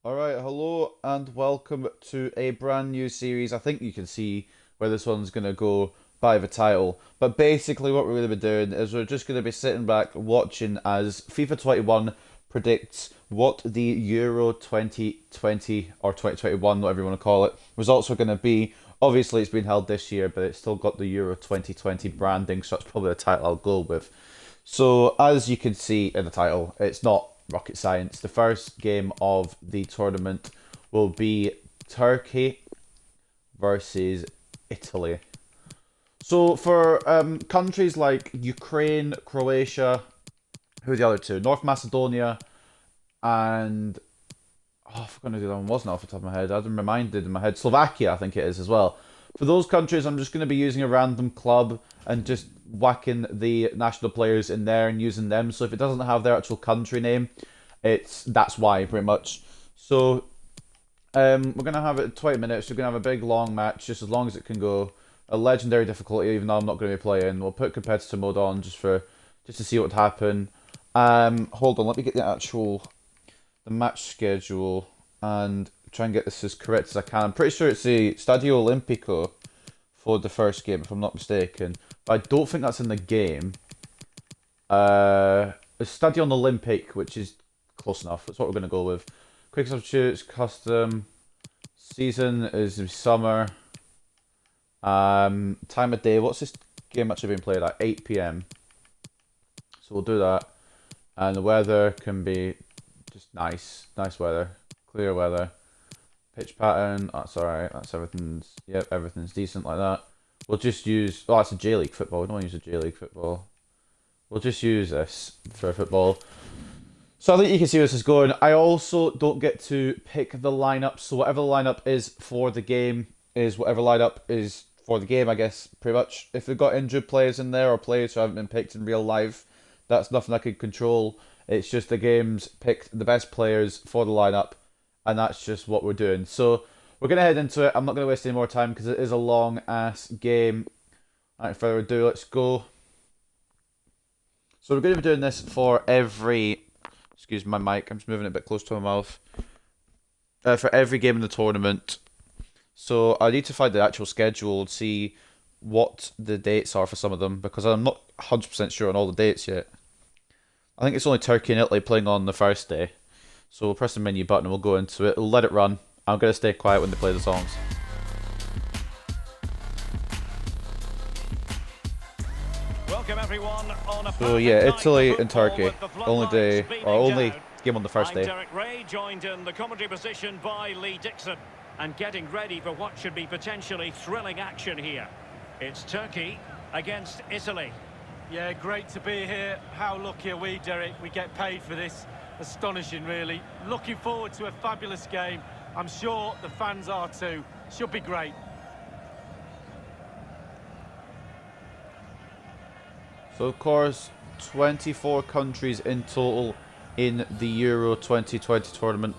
Alright, hello and welcome to a brand new series. I think you can see where this one's going to go by the title. But basically what we're going to be doing is we're just going to be sitting back watching as FIFA 21 predicts what the Euro 2020 or 2021, whatever you want to call it, results are going to be. Obviously it's been held this year, but it's still got the Euro 2020 branding, so that's probably the title I'll go with. So, as you can see in the title, it's not rocket science. The first game of the tournament will be Turkey versus Italy. So, for countries like Ukraine, Croatia, who are the other two? North Macedonia and. Oh, I forgot who the other one wasn't off the top of my head. I've been reminded in my head. Slovakia, I think it is as well. For those countries, I'm just going to be using a random club and just whacking the national players in there and using them. So if it doesn't have their actual country name, that's why pretty much. So we're gonna have it 20 minutes. We're gonna have a big long match, just as long as it can go. A legendary difficulty, even though I'm not going to be playing. We'll put competitive mode on just to see what would happen. Hold on, let me get the match schedule and try and get this as correct as I can. I'm pretty sure it's the Stadio Olimpico for the first game, if I'm not mistaken. But I don't think that's in the game. It's Stadion Olympic, which is close enough. That's what we're going to go with. Quick substitutes, custom. Season is summer. Time of day. What's this game actually being played at? 8 p.m. So we'll do that. And the weather can be just nice weather, clear weather. Pitch pattern, that's alright, everything's decent like that. We'll just use, it's a J League football, we don't want to use a J League football. We'll just use this for football. So I think you can see where this is going. I also don't get to pick the lineup, so whatever the lineup is for the game is whatever lineup is for the game, I guess, pretty much. If they've got injured players in there or players who haven't been picked in real life, that's nothing I can control. It's just the game's picked the best players for the lineup, and that's just what we're doing. So we're going to head into it. I'm not going to waste any more time because it is a long-ass game. Without further ado, let's go. So we're going to be doing this for every... Excuse my mic, I'm just moving it a bit close to my mouth. For every game in the tournament. So I need to find the actual schedule and see what the dates are for some of them, because I'm not 100% sure on all the dates yet. I think it's only Turkey and Italy playing on the first day. So we'll press the menu button and we'll go into it. We'll let it run. I'm going to stay quiet when they play the songs. Welcome everyone on a so yeah, Italy and Turkey. Only game on the first day. Derek Ray, joined in the commentary position by Lee Dixon. And getting ready for what should be potentially thrilling action here. It's Turkey against Italy. Yeah, great to be here. How lucky are we, Derek? We get paid for this. Astonishing, really. Looking forward to a fabulous game. I'm sure the fans are too. Should be great. So, of course, 24 countries in total in the Euro 2020 tournament.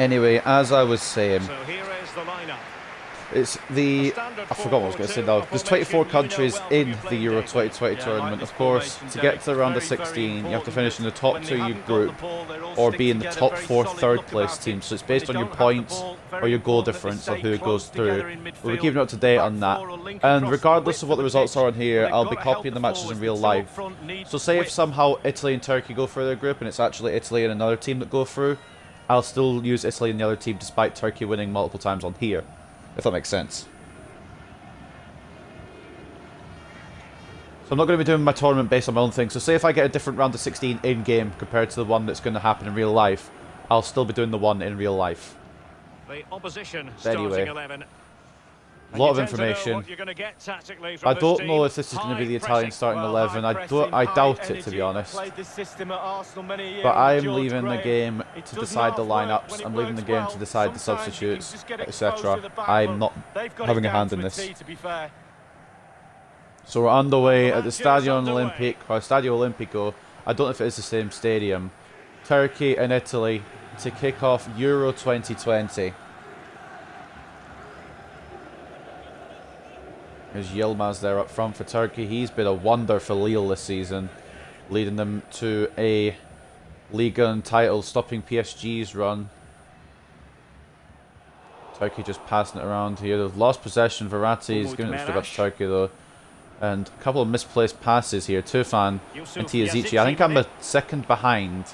Anyway, as I was saying, So here is the lineup. it's I forgot what I was going to say now. There's 24 countries in the Euro 2020 tournament. Of course, to get to the round of 16, you have to finish in the top two of your group or be in the top four third place team. So it's based on your points or your goal difference of who goes through. We'll be keeping up to date on that. And regardless of what the results are on here, I'll be copying the matches in real life. So say if somehow Italy and Turkey go through their group and it's actually Italy and another team that go through, I'll still use Italy and the other team despite Turkey winning multiple times on here, if that makes sense. So I'm not going to be doing my tournament based on my own thing. So say if I get a different round of 16 in-game compared to the one that's going to happen in real life, I'll still be doing the one in real life. The opposition But anyway, starting 11. A lot of You tend to know information. what you're gonna get tactically from I this don't team. know if this is going to be the High Italian pressing. starting Well, 11. high pressing, I high doubt it, to energy. be honest. Played this system at Arsenal many a year But under I'm George leaving the Graham. game It to doesn't decide the half work lineups. when it I'm leaving the works game well. to decide the Sometimes you can substitutes, just get exposed to etc. the back, I'm but not they've got having it a down hand to in a this. T, to be fair. So we're underway The at the match is Stadio underway. Olimpico, or Stadio Olimpico. I don't know if it is the same stadium. Turkey and Italy to kick off Euro 2020. There's Yilmaz there up front for Turkey. He's been a wonder for Lille this season, leading them to a Liga and title, stopping PSG's run. Turkey just passing it around here. They've lost possession. Verratti is giving it straight up to Turkey though. And a couple of misplaced passes here. Tufan and Tiazici. I think I'm a second behind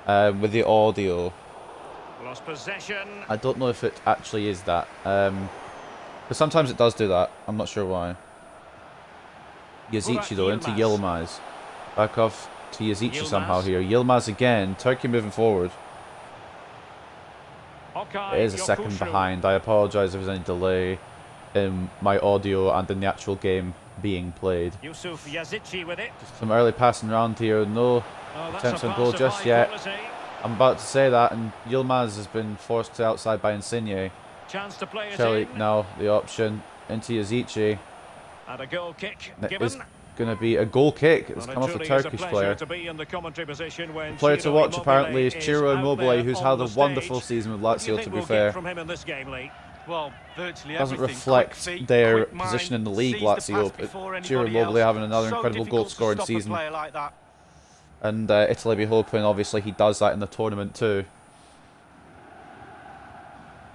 with the audio. Lost possession. I don't know if it actually is that. But sometimes it does do that. I'm not sure why. Yazici though, into Yilmaz. Back off to Yazici somehow here. Yilmaz again. Turkey moving forward. It is a second behind. I apologise if there's any delay in my audio and in the actual game being played. Yusuf Yazici with it. Just some early passing around here. No attempts on goal just yet. I'm about to say that, and Yilmaz has been forced to outside by Insigne. Chance to play it Shelley in. now the option into Yazici. And a goal kick It's given. going to be a goal kick. It's Well, come off the truly is a Turkish pleasure player. to be in the commentary position when The player to Ciro watch Immobile apparently is Ciro out Immobile, there who's on had the a wonderful stage. season with What do you Lazio, to think be we'll fair. get from him in this game, Lee? Well, virtually Doesn't everything. reflect Quick feet, their quick mind, position in the league, sees the pass Lazio. before But Ciro anybody Immobile else. having another So incredible difficult goal to scoring stop a season. player like that. And Italy be hoping, obviously, he does that in the tournament too.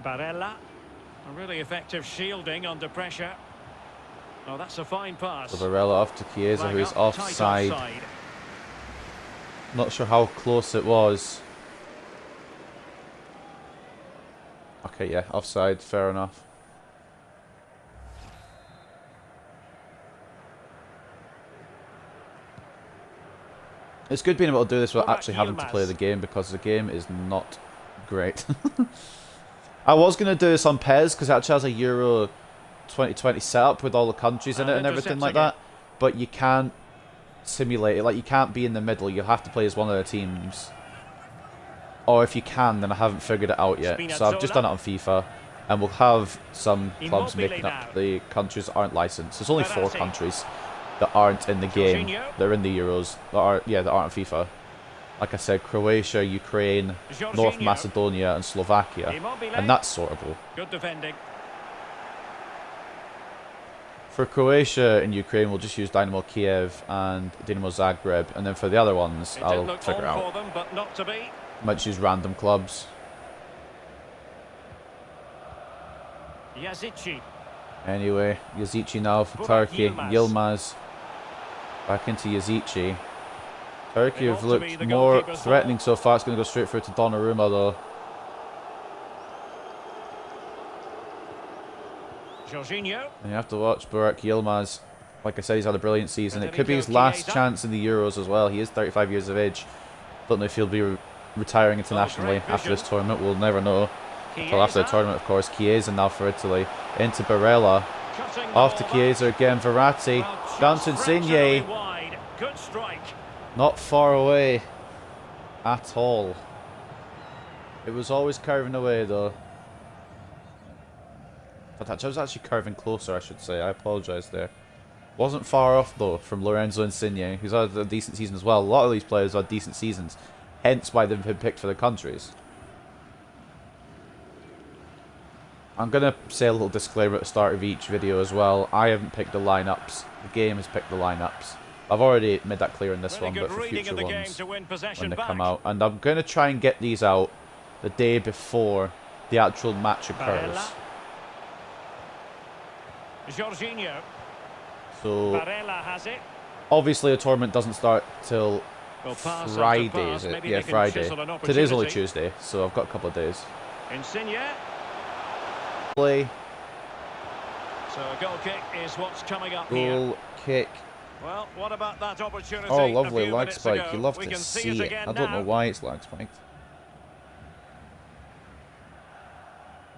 Barella. A really effective shielding under pressure. Oh, that's a fine pass. So Varela off to Chiesa, Flag who's up, tight offside. Not sure how close it was. Okay, yeah, offside, fair enough. It's good being able to do this without actually having to play the game, because the game is not great. I was going to do this on PES because it actually has a Euro 2020 setup with all the countries in it and everything like that, but you can't simulate it. Like, you can't be in the middle. You have to play as one of the teams, or if you can, then I haven't figured it out yet. So I've just done it on FIFA, and we'll have some clubs making up the countries that aren't licensed. There's only 4 countries that aren't in the game. They're in the Euros. That aren't on FIFA. Like I said, Croatia, Ukraine, North Macedonia, and Slovakia, and that's sortable. Good defending. For Croatia and Ukraine, we'll just use Dynamo Kiev and Dinamo Zagreb, and then for the other ones, I'll figure out. Them, but not to be. Might choose random clubs. Yazici. Anyway, Yazici now for Turkey. Yilmaz back into Yazici. Turkey have looked more threatening so far. It's going to go straight through to Donnarumma though. Jorginho. And you have to watch Burak Yilmaz. Like I said, he's had a brilliant season. It could be his last chance in the Euros as well. He is 35 years of age. Don't know if he'll be retiring internationally after this tournament. We'll never know until after the tournament, of course. Chiesa now for Italy. Into Barella. Off to Chiesa again. Verratti. Down to Insigne. Good strike. Not far away at all. It was always curving away though. But I was actually curving closer, I should say. I apologise there. Wasn't far off though from Lorenzo Insigne, who's had a decent season as well. A lot of these players had decent seasons, hence why they've been picked for the countries. I'm going to say a little disclaimer at the start of each video as well. I haven't picked the lineups. The game has picked the lineups. I've already made that clear in this one, but for future ones when they come out. And I'm going to try and get these out the day before the actual match occurs. Jorginho. So, Barella has it. obviously the tournament doesn't start till Friday, is it? Yeah, Friday. Today's only Tuesday, so I've got a couple of days. Insigne. Play. So a goal kick is what's coming up Goal here. kick. Well, what about that opportunity? Oh, lovely a few lag minutes spike. ago? You love We to can see it. again I don't know now. why it's lag spiked.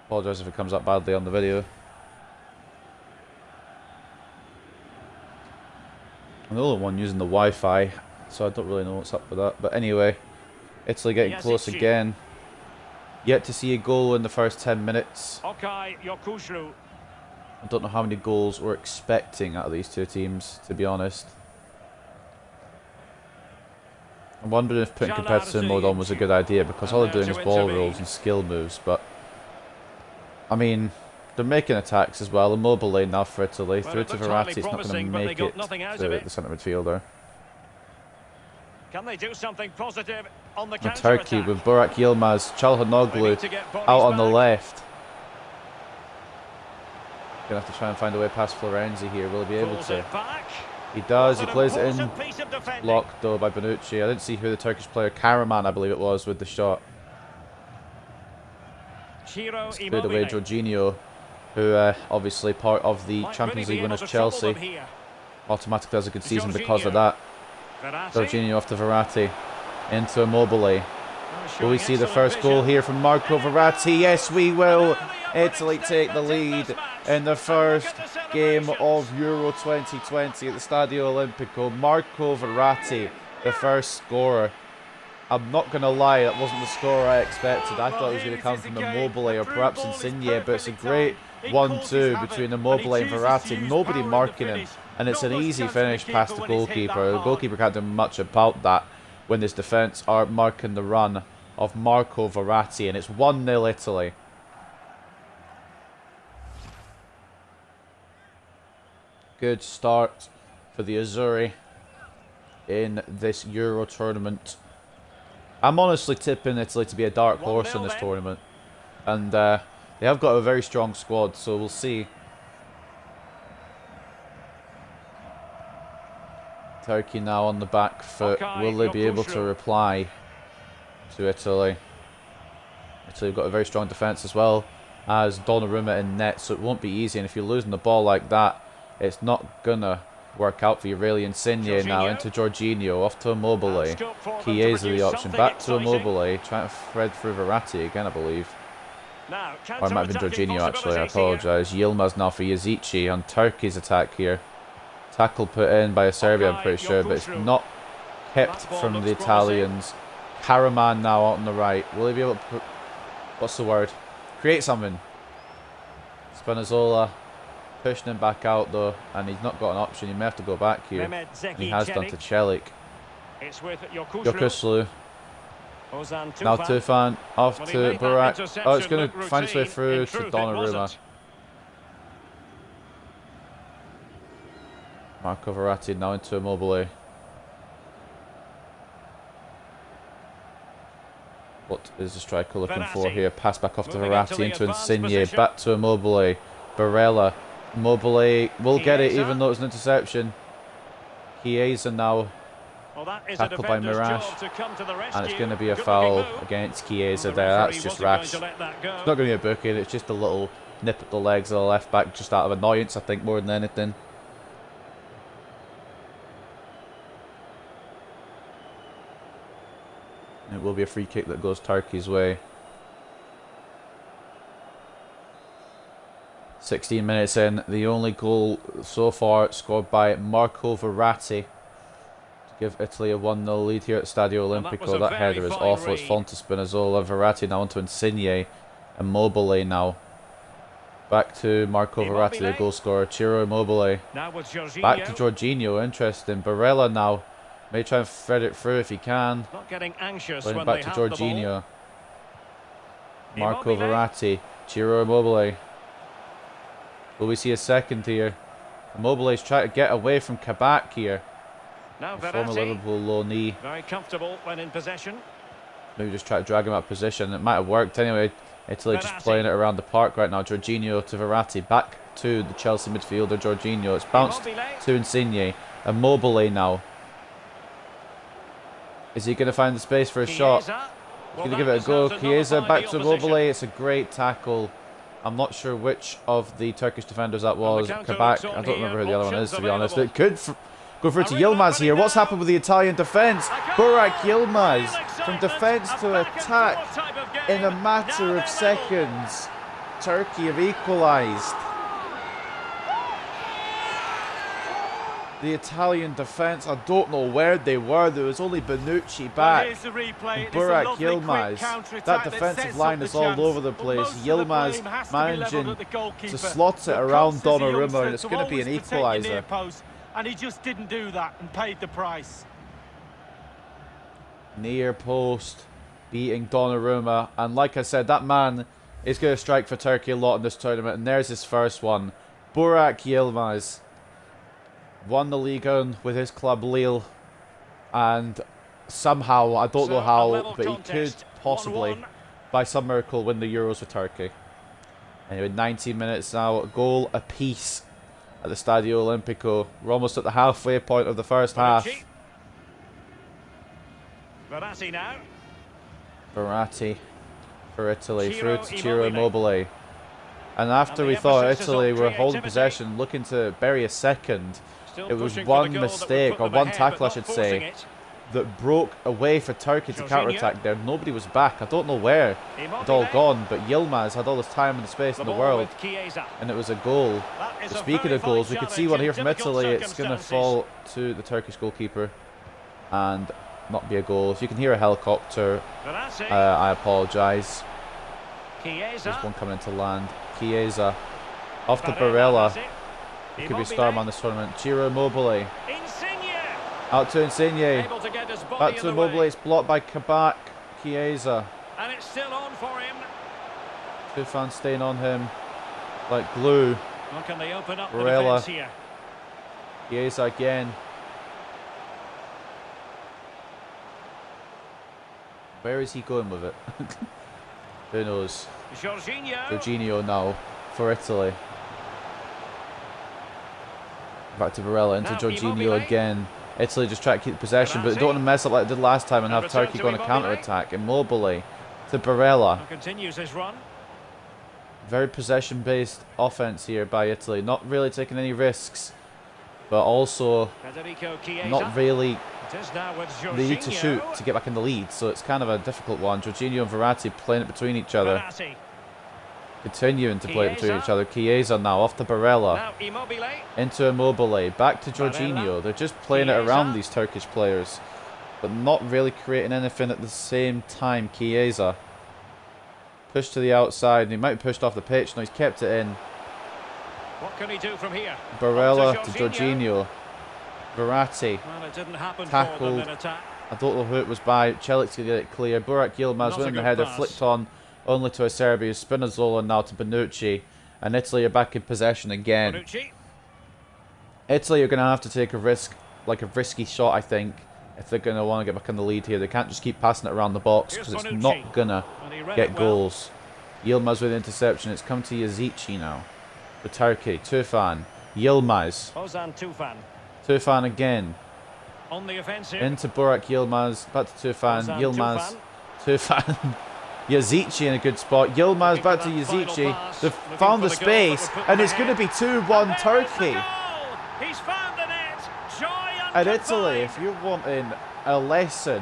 Apologise if it comes up badly on the video. I'm the only one using the Wi-Fi, so I don't really know what's up with that. But anyway, Italy getting close again. Yet to see a goal in the first 10 minutes. I don't know how many goals we're expecting out of these two teams, to be honest. I'm wondering if putting competitive mode on was a good idea, because all they're doing is ball rolls and skill moves, but I mean, they're making attacks as well. Immobile now for Italy. Through to Verratti, it's not going to make it to the centre midfielder. Can they do something positive on the and Turkey with Burak Yilmaz, Çalhanoğlu out on the left. Gonna have to try and find a way past Florenzi here. Will he be able to? He does. He plays it in. Blocked though by Bonucci. I didn't see who the Turkish player, Karaman I believe it was, with the shot. It's cleared away Jorginho, who obviously part of the Champions League winners Chelsea. Automatically has a good season because of that. Jorginho off to Verratti. Into Immobile. Will we see the first goal here from Marco Verratti? Yes, we will. Italy take the lead in the first game of Euro 2020 at the Stadio Olimpico. Marco Verratti, the first scorer. I'm not going to lie, that wasn't the score I expected. I thought it was going to come from Immobile or perhaps Insigne, but it's a great 1-2 between Immobile and Verratti. Nobody marking him, and it's an easy finish past the goalkeeper. The goalkeeper can't do much about that when his defence are marking the run of Marco Verratti, and it's 1-0 Italy. Good start for the Azzurri in this Euro tournament. I'm honestly tipping Italy to be a dark horse in this tournament, and they have got a very strong squad, so we'll see. Turkey now on the back foot. Will they be able to reply to Italy? Italy have got a very strong defence as well as Donnarumma in net, so it won't be easy, and if you're losing the ball like that, it's not gonna work out for you really. Insigne now into Jorginho, off to Immobile. Chiesa the option, back to Immobile, trying to thread through Verratti again I believe. Or it might have been Jorginho actually, I apologise. Yilmaz now for Yazici on Turkey's attack here. Tackle put in by a Serbia I'm pretty sure, but it's not kept from the Italians. Karaman now out on the right. Will he be able to put, what's the word? Create something. Spinazzola pushing him back out though, and he's not got an option. He may have to go back here. And he has done to Celik. Yokuslu. Now Tufan off to Burak. Oh, it's going to find its way through to Donnarumma. Marco Verratti now into Immobile. What is the striker looking for here? Pass back off to Verratti into Insigne. Back to Immobile. Barella. Immobile will get it even though it's an interception. Chiesa now tackled by Mirage. And it's going to be a foul against Chiesa there. That's just rash. It's not going to be a booking. It's just a little nip at the legs of the left back just out of annoyance I think more than anything. It will be a free kick that goes Turkey's way. 16 minutes in, the only goal so far scored by Marco Verratti to give Italy a 1-0 lead here at Stadio Olimpico. That header is awful. It's fallen to Spinazzola. Verratti now onto Insigne. Immobile now. Back to Marco Verratti, the goal scorer. Ciro Immobile. Back to Jorginho. Interesting. Barella now. May try and thread it through if he can. Not getting anxious going when back they to have Jorginho. Marco Verratti. Ciro Immobile. Will we see a second here? Immobile is trying to get away from Kabak here. Now the former Liverpool loanee. Very comfortable when in possession. Maybe just try to drag him out of position. It might have worked anyway. Italy just playing it around the park right now. Jorginho to Verratti. Back to the Chelsea midfielder Jorginho. It's bounced to Insigne. Immobile now. Is he going to find the space for a shot? He's going to give it a go. Chiesa back to Immobile. It's a great tackle. I'm not sure which of the Turkish defenders that was. Kabak, I don't remember who the other one is to be honest. It could go through to Yilmaz here. What's happened with the Italian defence? Burak Yilmaz from defence to attack in a matter of seconds. Turkey have equalised. the Italian defence. I don't know where they were. There was only Bonucci Well, back. here's the replay. It's a Burak lovely quick Yilmaz. counter-attack That that defensive sets line up the is all chance. over the But place. most of the Yilmaz blame has to be levelled managing at the goalkeeper. to slot it But around Costa is a Donnarumma, youngster and it's to going to be an always protect your near equaliser. post, and he just didn't do that and paid the price. Near post, beating Donnarumma. And like I said, that man is going to strike for Turkey a lot in this tournament. And there's his first one. Burak Yilmaz won the league with his club Lille. And somehow, I don't know how, but he could possibly, 1-1. by some miracle, win the Euros with Turkey. Anyway, 19 minutes now, a goal apiece at the Stadio Olimpico. We're almost at the halfway point of the first half. Verratti now. Verratti for Italy, Ciro through to Ciro Immobile. Immobile. And after And we the thought emphasis is Italy on were holding creativity. possession, looking to bury a second, Still it was pushing for the one goal that would mistake, put or them one ahead, tackle I but should not forcing say, it. that broke away for Turkey to Jorginho. counter-attack there. Nobody was back. I don't know where it's all Immobile. gone, but Yilmaz had all this time and the space in the ball world, with Chiesa. and it was a goal. That is But a speaking very of goals, fine we could see challenge one in here from difficult Italy. It's going to circumstances. fall to the Turkish goalkeeper and not be a goal. If you can hear a helicopter, Verratti. I apologise. Chiesa. There's one coming into land. Chiesa. Off to Barella has Barella. it. He could be a Immobile. star man this tournament. Ciro Immobile. Insigne. Out to Insigne. Able to get his body Back in to the Immobile. way. It's blocked by Kabak. Chiesa. And it's still on for him. Two fans staying on him like glue. How can they open up the Barella. defence here? Chiesa again. Where is he going with it? Who knows? Jorginho. Jorginho now for Italy. Back to Barella, into Now Jorginho Immobile. again. Italy just try to keep the possession, but they don't want to mess up like they did last time and And have return Turkey to go on a Immobile. counter-attack. Immobile to Barella. Now continues his run. Very possession-based offense here by Italy. Not really taking any risks, but also Federico Chiesa. not really. It is now with Jorginho. They need to shoot to get back in the lead, so it's kind of a difficult one. Jorginho and Verratti playing it between each other. Verratti. Continuing to play it between Chiesa. each other. Chiesa now off to Barella. Now Immobile. Into Immobile. Back to Jorginho. Barella. They're just playing it Chiesa. around these Turkish players, but not really creating anything at the same time. Chiesa. Pushed to the outside. He might have pushed off the pitch. No, he's kept it in. What can he do from here? Barella On to Jorginho. Verratti. Well, it didn't happen for Tackled. them in attack. I don't know who it was by. Celik's to get it clear. Burak Yilmaz Not a winning the good header, pass. flicked on only to Acerbi. Spinazzola now to Bonucci. And Italy are back in possession again. Bonucci. Italy are going to have to take a risk, like a risky shot, I think, if they're going to want to get back in the lead here. They can't just keep passing it around the box Here's because it's Bonucci. not going to And he read get it well. goals. Yilmaz with interception. It's come to Yazici now. For Turkey. Tufan. Yilmaz. Ozan Tufan Tufan again. on the offensive. Into Burak Yilmaz. Back to Tufan. Ozan Yilmaz. Tufan. Yazici in a good spot. Yilmaz back to Looking for that Yazici. final pass. They've Looking found for the the goal that space, would put and them it's going to be ahead. 2-1 And there's the Turkey. goal. He's found the net. Joy At unconfined. Italy, if you're wanting a lesson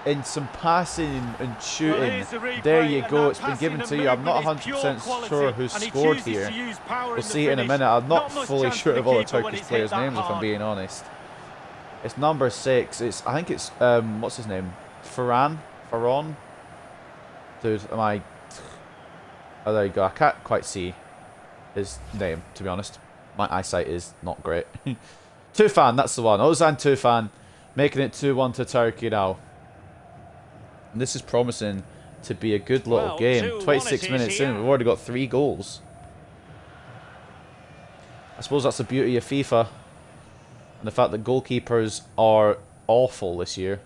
in some passing and shooting, here's the replay, there you and go. that It's been passing given and to you. I'm not movement is pure 100% quality, sure who and he scored chooses here. to use power We'll in the see it in a finish. minute. I'm not much fully chance sure for of all the keeper when Turkish it's players' hit that names, if I'm hard. being honest. It's number 6. I think it's what's his name? Ferran. Dude, am I? Oh, there you go. I can't quite see his name, to be honest. My eyesight is not great. Tufan, that's the one. Ozan Tufan, making it 2-1 to Turkey now. And this is promising to be a good little Well, game. 2-1 26 it is minutes here. in, we've already got 3 goals. I suppose that's the beauty of FIFA. And the fact that goalkeepers are awful this year.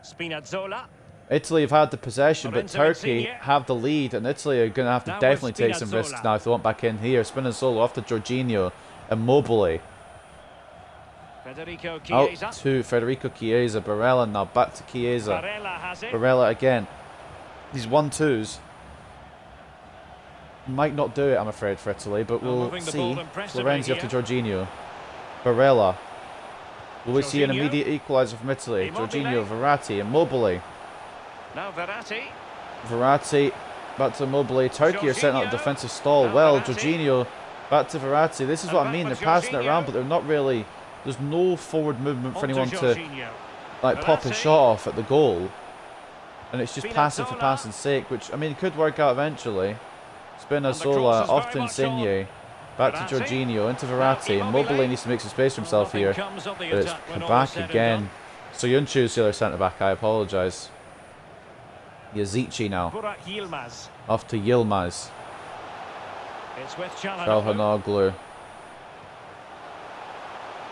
Spinazzola. Italy have had the possession, but Lorenzo Turkey Insigne. have the lead, and Italy are going to have to Now definitely with take some risks Spinazzola. now if they want back in here. Spinazzola off to Jorginho, Immobile, Federico out Chiesa. to Federico Chiesa, Barella now back to Chiesa, Barella has it. Barella again. These 1-2s might not do it, I'm afraid, for Italy, but Well, we'll moving the see. ball impressively Florenzi off to here. Jorginho, Barella. Will we see an Jorginho. immediate equaliser from Italy? Immobile. Jorginho, Verratti, Immobile. Now Verratti. Verratti back to Immobile. Turkey are setting up a Jorginho. defensive stall. Now Well, Verratti. Jorginho Back to Verratti. This is what I mean. They're passing it around, but they're not really. There's no forward movement for anyone to like pop a shot off at the goal, and it's just passing for passing's sake. Which I mean, it could work out eventually. Spinazzola off to Insigne, back to Jorginho, into Verratti. Immobile needs to make some space for himself here, but it's back again. So Soyuncu's the other centre back. I apologise. Yazici now. Off to Yilmaz. Çalhanoğlu.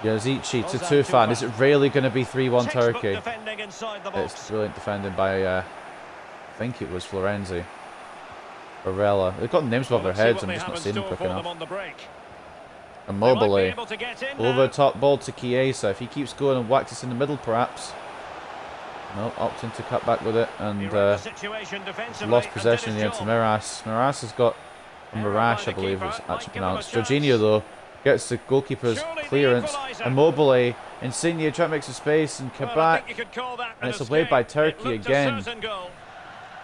Yazici to Tufan. Is it really going to be 3-1 Turkey? It's brilliant defending by, I think it was Florenzi. Barella. They've got names above their heads. I'm just not seeing them quick enough. Immobile. Over top ball to Chiesa. If he keeps going and whacks us in the middle, perhaps. No, opting to cut back with it, and lost possession in the end to Miras. Miras has got Mirash, I believe it's actually pronounced. Jorginho, though, gets the goalkeeper's clearance. Immobile, Insigne trying to make some space, and Kabak, and it's away by Turkey again.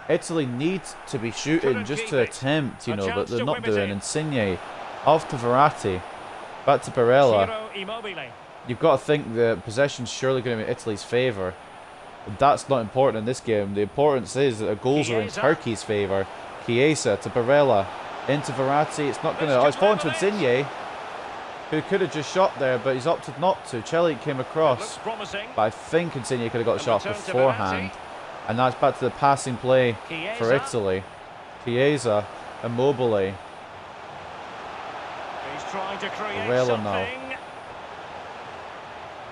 Italy need to be shooting just to attempt, you know, but they're not doing. Insigne, off to Verratti, back to Barella. You've got to think the possession's surely going to be in Italy's favour. That's not important in this game. The importance is that the goals are in Turkey's favour. Chiesa to Barella, into Verratti. It's not going to. Oh, it's fallen to Insigne, who could have just shot there, but he's opted not to. Celik came across, but I think Insigne could have got a shot beforehand. And that's back to the passing play for Italy. Chiesa, Immobile. Barella now.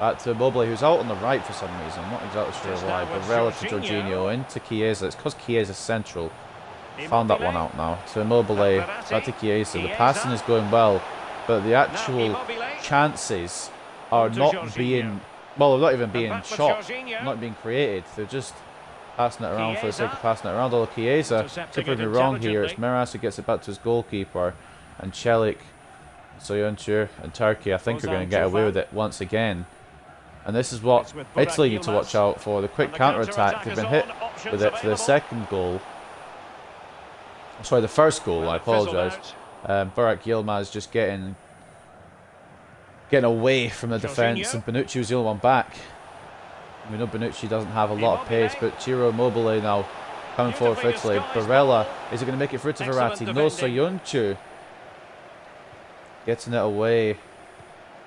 Back to Immobile, who's out on the right for some reason. I'm not exactly sure why. Barella to Jorginho, into Chiesa. It's because Chiesa's central. Found that one out now. To Immobile, back to Chiesa. The passing is going well, but the actual chances are not being, well, they're not even being shot, not being created. They're just passing it around for the sake of passing it around. Although Chiesa, to prove me wrong here, it's Miras who gets it back to his goalkeeper, and Celik, Soyuncu, and Turkey, I think, are going to get away with it once again. And this is what Italy need to watch out for. The quick counter-attack. They've been hit with it for the second goal. Sorry, the first goal, I apologise. Burak Yilmaz just getting away from the defence, and Bonucci was the only one back. We know Bonucci doesn't have a lot of pace, but Ciro Immobile now coming forward for Italy. Barella, is it going to make it through to Verratti? No, Soyuncu getting it away.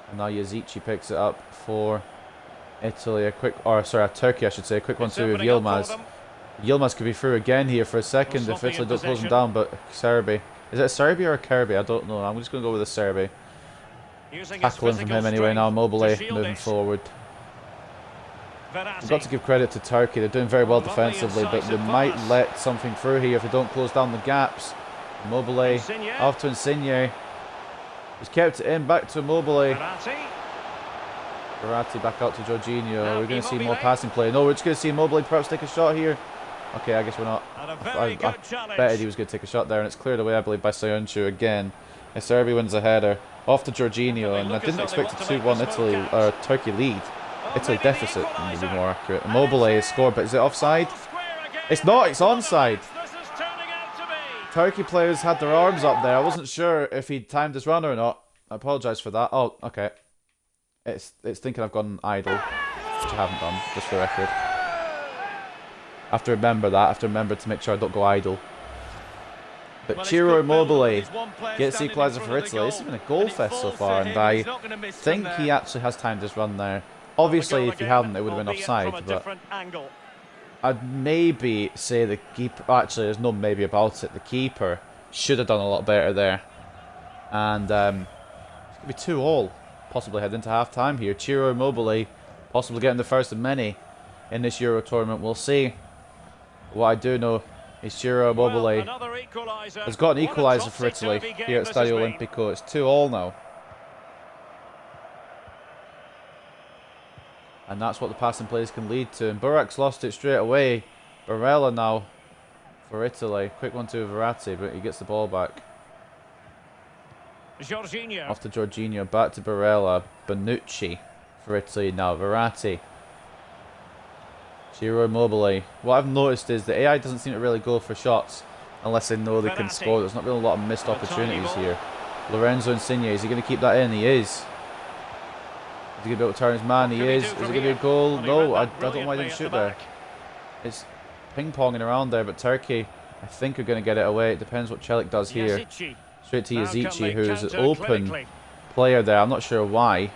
And now Yazici picks it up for Italy. A Turkey, I should say. A quick 1-2 with Yilmaz. Yilmaz could be through again here for a second if Italy don't close him down, but Serbi. Is it a Serbi or a Kirby? I don't know. I'm just going to go with a Serbi. Tackling from him anyway now. Immobile moving forward. We've got to give credit to Turkey. They're doing very well defensively, but they might let something through here if they don't close down the gaps. Immobile off to Insigne. He's kept it in, back to Immobile. Verratti back out to Jorginho. We're going to see more passing play. No, we're just going to see Immobile perhaps take a shot here. Okay, I guess we're not. I betted he was going to take a shot there, and it's cleared away, I believe, by Soyuncu again. Serbi wins a header. Off to Jorginho, and I didn't expect a 2-1 Italy or Turkey lead. Italy deficit, to be more accurate. Immobile is scored, but is it offside? It's not, it's onside. Turkey players had their arms up there. I wasn't sure if he'd timed his run or not. I apologise for that. Oh, okay. It's thinking I've gone idle, which I haven't done, just for the record. I have to remember that. I have to remember to make sure I don't go idle. But Ciro Immobile gets the equaliser for Italy. This has been a goal fest so far, and I think he actually has timed his run there. Obviously, if he hadn't, it would have been offside, but I'd maybe say the keeper... Actually, there's no maybe about it. The keeper should have done a lot better there. And it's going to be 2-2, possibly head into half-time here. Ciro Immobile, possibly getting the first of many in this Euro tournament. We'll see. What I do know is Ciro Immobile has got an equaliser for Italy here at Stadio Olimpico. It's 2-2 now. And that's what the passing plays can lead to. And Burak's lost it straight away. Barella now for Italy. Quick 1-2 Verratti, but he gets the ball back. Off to Jorginho, back to Barella. Bonucci for Italy now. Verratti. Ciro Immobile. What I've noticed is the AI doesn't seem to really go for shots unless they know they can score. There's not really a lot of missed opportunities here. Lorenzo Insigne, is he going to keep that in? He is. Is he going to be able to turn his man? He is. Is it going to be a goal? No, I don't know why he didn't shoot there. It's ping-ponging around there, but Turkey, I think, are going to get it away. It depends what Celik does here. Straight to Yazici, who is an open player there. I'm not sure why.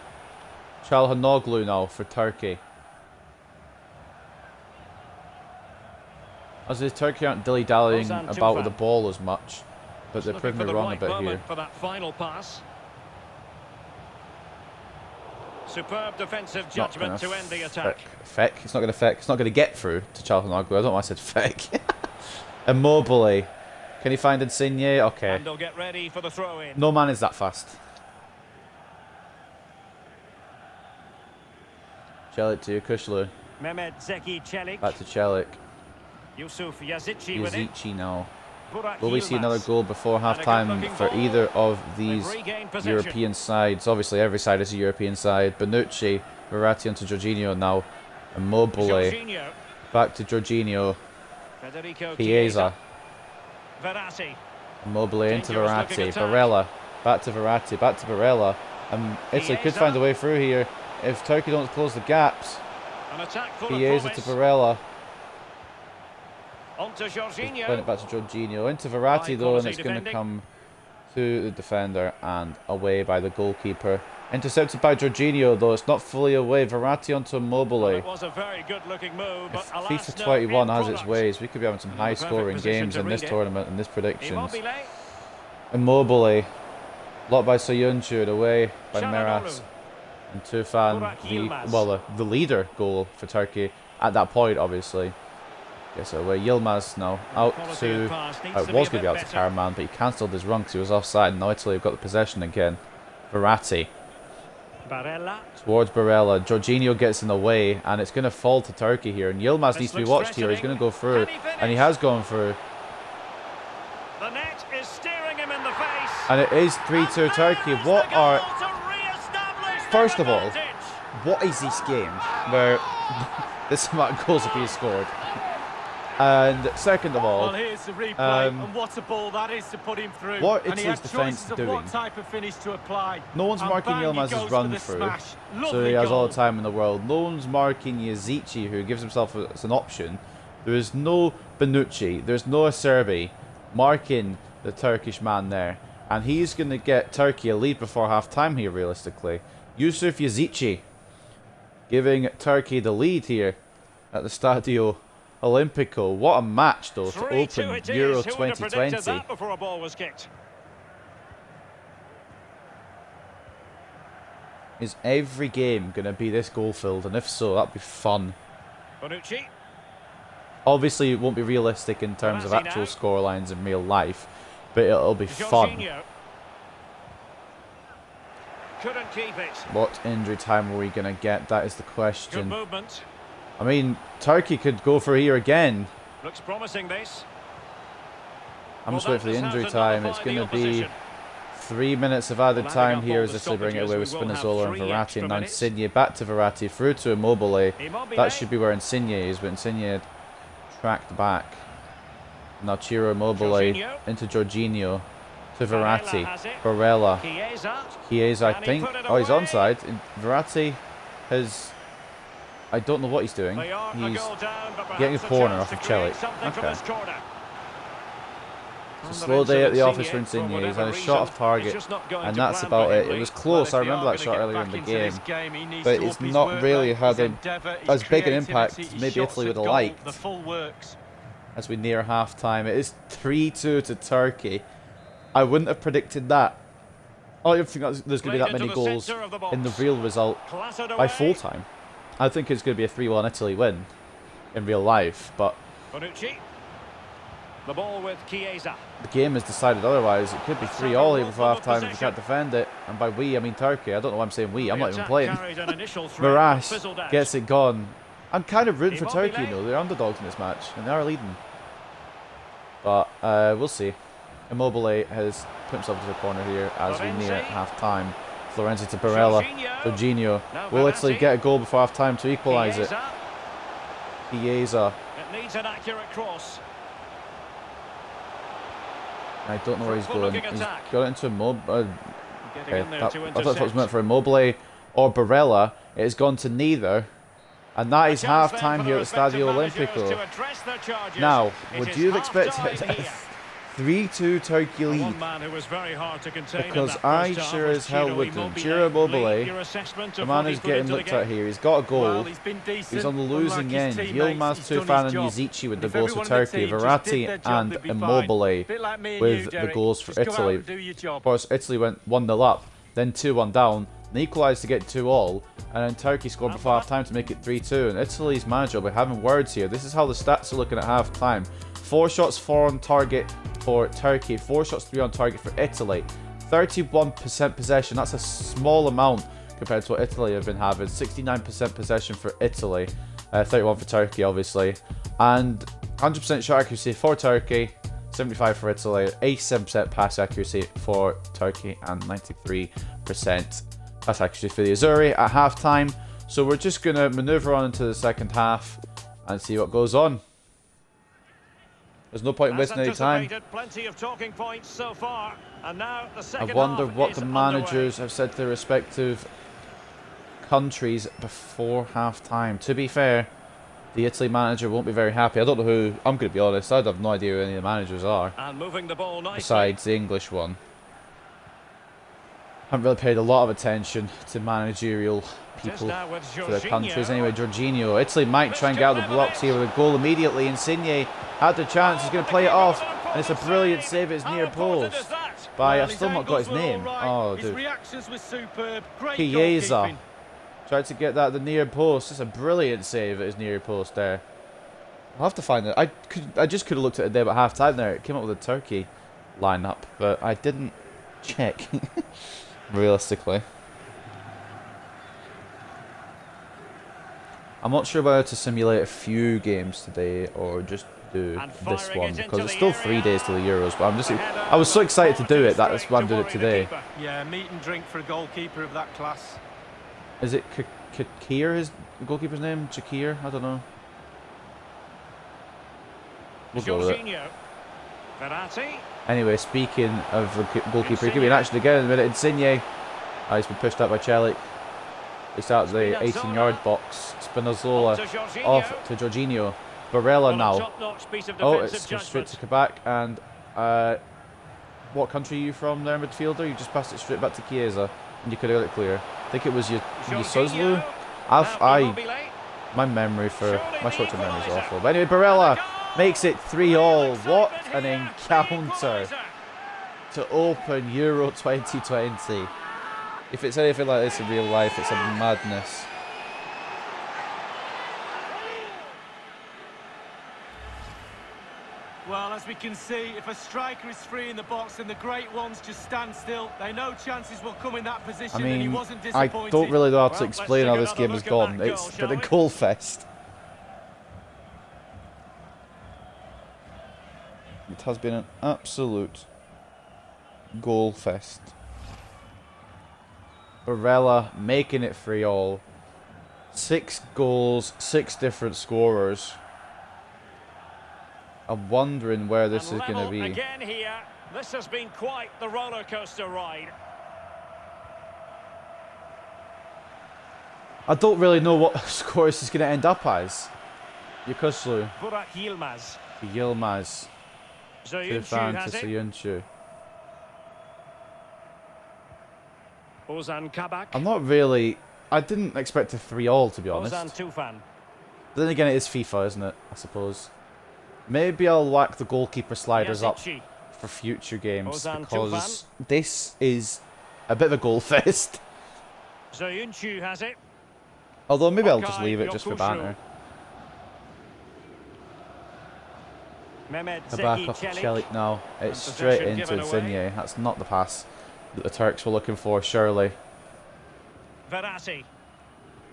Çalhanoğlu now for Turkey. As if Turkey aren't dilly-dallying about with the ball as much, but they're proving me wrong a bit here. For that final pass. Superb defensive judgment to end the attack. Feck. It's not going to feck. It's not going to get through to Çalhanoğlu. I don't know why I said feck. Immobile. Can he find Insigne? Okay. And they'll get ready for the throw-in. No man is that fast. Celik to Kuşlu. Mehmet Zeki Celik. Back to Celik. Yusuf Yazici with it. Yazici now. Burak Will we see Yilmaz. another goal before half-time for either of these European sides? Obviously, every side is a European side. Bonucci, Verratti onto Jorginho now. Immobile. Jorginho. Back to Jorginho. Federico Chiesa. Verratti. Immobile into Dangerous looking Verratti. attack. Barella. Back to Verratti. Back to Barella. Italy could Chiesa. find a way through here if Turkey don't close the gaps. An attack full Chiesa of to promise. Barella. On to Jorginho. Playing it back to Jorginho. Into Verratti though, and it's going to defending. come to the defender and away by the goalkeeper. Intercepted by Jorginho though, it's not fully away. Verratti onto Immobile. It was a very good looking move, but If alas, FIFA no 21 end has its product. ways, we could be having some high scoring position games to in this read it. tournament and this predictions. Immobile. Immobile. Blocked by Soyuncu, away by Çalhanoğlu. Meras. And Tufan, Burak Yilmaz. the leader goal for Turkey at that point, obviously. Yes, away. Yilmaz now out Quality to. of pass needs I to was be a going to be bit out to better. Karaman, but he cancelled his run because he was offside. And now Italy have got the possession again. Verratti Barella. towards Barella. Jorginho gets in the way, and it's going to fall to Turkey here. And Yilmaz needs to be looks watched here. He's going to go through, Can he finish? and he has gone through. The net is staring him in the face. And it is 3-2 Turkey. What are? First of all, what is this game where this amount of goals are being scored? And second of all, Well, here's the replay, and what a ball that is to put him through. what and he Italy's had defence choices of doing? what type of finish to apply. no one's And marking bang, he Yilmaz's goes run for the through, smash. so Lovely he has all goal. the time in the world. No one's marking Yazici, who gives himself as an option. There is no Bonucci, there's no Acerbi marking the Turkish man there. And he's going to get Turkey a lead before half-time here, realistically. Yusuf Yazici giving Turkey the lead here at the Stadio Olimpico. What a match, though, to 3-2 open it Euro is. Who would have predicted 2020. that before a ball was kicked? Is every game going to be this goal-filled? And if so, that'd be fun. Bonucci. Obviously, it won't be realistic in terms of Verratti actual now. scorelines in real life, but it'll be fun. Jorginho. Couldn't keep it. What injury time are we going to get? That is the Good question. movement. I mean, Turkey could go for here again. Looks promising, this. I'm just Well, waiting for the that injury has time. It's nullified going the to be opposition. 3 minutes of added Well, adding time up here all as the they bring it away with stoppages, we will have Spinazzola and 3 Verratti, extra and now minutes. Insigne back to Verratti, through to Immobile. Immobile. That should be where Insigne is, but Insigne tracked back. Now Ciro Immobile Jorginho. into Jorginho to Barella Verratti. has it. Barella. Chiesa. Chiesa, I Can he think. put it Oh, he's away? onside. And Verratti has. I don't know what he's doing. They are a He's goal down, but getting a perhaps corner chance off of to create Celik. something from Okay. this corner. It's a slow day at the office for Insigne. He's had a shot off target, and that's about it. It was close. I remember that shot earlier in the game, but it's not really had as big an impact as maybe Italy would have liked. The full works. As we near half time, it is 3-2 to Turkey. I wouldn't have predicted that. I don't think there's going to be that many goals in the real result Clattered by away. full time. I think it's going to be a 3-1 Italy win in real life, but Bonucci. The ball with Chiesa. the game has decided otherwise. It could be 3-all here before half time if you can't defend it. And by we, I mean Turkey. I don't know why I'm saying we. I'm The not even attack playing. carried an initial threat, but fizzled Marash out. gets it gone. I'm kind of rooting for Immobile. Turkey, you know. They're underdogs in this match, and they are leading. But we'll see. Immobile has put himself into the corner here as we near Florenzi. half time. Florenzi to Barella. Jorginho. Now Will Italy Verratti. get a goal before half time to equalise it? Chiesa. Chiesa. It needs an accurate cross. I don't know where he's going. He's attack. got it into a Getting okay, in there I to thought that was intercept. meant for Immobile or Barella. It has gone to neither. And that is Chance half then time for here the at the Stadio respective managers Olimpico. to address their charges. Now, It would is you have half-time expected here. 3-2 Turkey One lead? man who was very hard to contain in Because that I first half sure was as hell Ciro wouldn't. Immobile. Ciro Immobile, Lee, your assessment the of man what he who's put getting into the looked game? at here. He's got a goal. Well, he's been decent. He's on the Unlike losing his end. teammates, Yilmaz he's done Tufan his and job. Yizici with And the if goals for everyone in the Turkey. team just did Verratti their job, and they'd be fine. Immobile Bit like me and with you, the Derek. goals for Just go out Italy. and do your job. Of course, Italy went 1-0 up, then 2-1 down, and equalised to get 2-2, and then Turkey scored before half time to make it 3-2. And Italy's manager will be having words here. This is how the stats are looking at half time: 4 shots, 4 on target for Turkey, 4 shots, 3 on target for Italy. 31% possession. That's a small amount compared to what Italy have been having. 69% possession for Italy, 31 for Turkey, obviously, and 100% shot accuracy for Turkey. 75 for Italy, 87% pass accuracy for Turkey, and 93% pass accuracy for the Azzurri at half time. So we're just going to manoeuvre on into the second half and see what goes on. There's no point in As wasting any time. anticipated, plenty of talking points so far, and now the I second wonder half what is the underway. managers have said to their respective countries before half time. To be fair, the Italy manager won't be very happy. I don't know who. I'm going to be honest. I have no idea who any of the managers are, And moving the ball nicely. besides the English one. I haven't really paid a lot of attention to managerial people now with for their countries. Jorginho. Anyway, Jorginho. Italy might try and get out of the blocks here with a goal immediately. Insigne had the chance. He's going to play it off, and it's a brilliant save at his How near important post is that? by. Well, I've his still not got his angles were all name. right. Oh, His dude. reactions were superb. Great Chiesa goalkeeping. tried to get that at the near post. It's a brilliant save at his near post there. I'll have to find it. I just could have looked at it there at half time there. It came up with a Turkey lineup, but I didn't check realistically. I'm not sure whether to simulate a few games today or just do And this firing one, it because into it's the still area. 3 days to the Euros. But The header I was so excited to do it. far That's too why I'm straight doing it to worry the today. keeper. Yeah, meat and drink for a goalkeeper of that class. Is it Chakir, his goalkeeper's name? Chakir? I don't know. We'll go with it. Jorginho. Verratti. Anyway, speaking of the goalkeeper, he could be an action again in a minute. Insigne. He's been pushed out by Celik. He's out of the 18-yard box. Spinazzola To Jorginho. off to Jorginho. Barella Well, a now. top-notch piece of Oh, defensive it's gone straight judgment. to Kabak. And what country are you from there, midfielder? You just passed it straight back to Chiesa. And you could have got it clear. I think it was Yusuzlu. Now Immobile. My memory for my short-term memory is awful. But anyway, Barella makes it 3-3. What an encounter to open Euro 2020. If it's anything like this in real life, it's a madness. Well, as we can see, if a striker is free in the box and the great ones just stand still, they know chances will come in that position, I and he mean, wasn't I disappointed. don't really know how to Well, explain let's how take this game another has look at gone. that It's goal, been a shall we? goal fest. It has been an absolute goal fest. Barella making it 3-3. 6 goals, 6 different scorers. I'm wondering where this And is going to level be. again here. This has been quite the roller coaster ride. I don't really know what score this is going to end up as. Yukoslu, Burak Yilmaz. Yilmaz, Soyuncu Tufan has to it. Soyuncu. Ozan Kabak. I'm not really. I didn't expect a 3-3 to be honest. Ozan Tufan. Then again, it is FIFA, isn't it? I suppose. Maybe I'll whack the goalkeeper sliders up Yazici. for future games Ozan because this is a bit of a goal fest. Soyuncu has it. Although maybe I'll just Okay, leave it just for Yokushu. banter. Mehmet Kabak Zeki off to Celik. Celik now. It's And straight possession into given away. Insigne. That's not the pass that the Turks were looking for, surely. Verratti.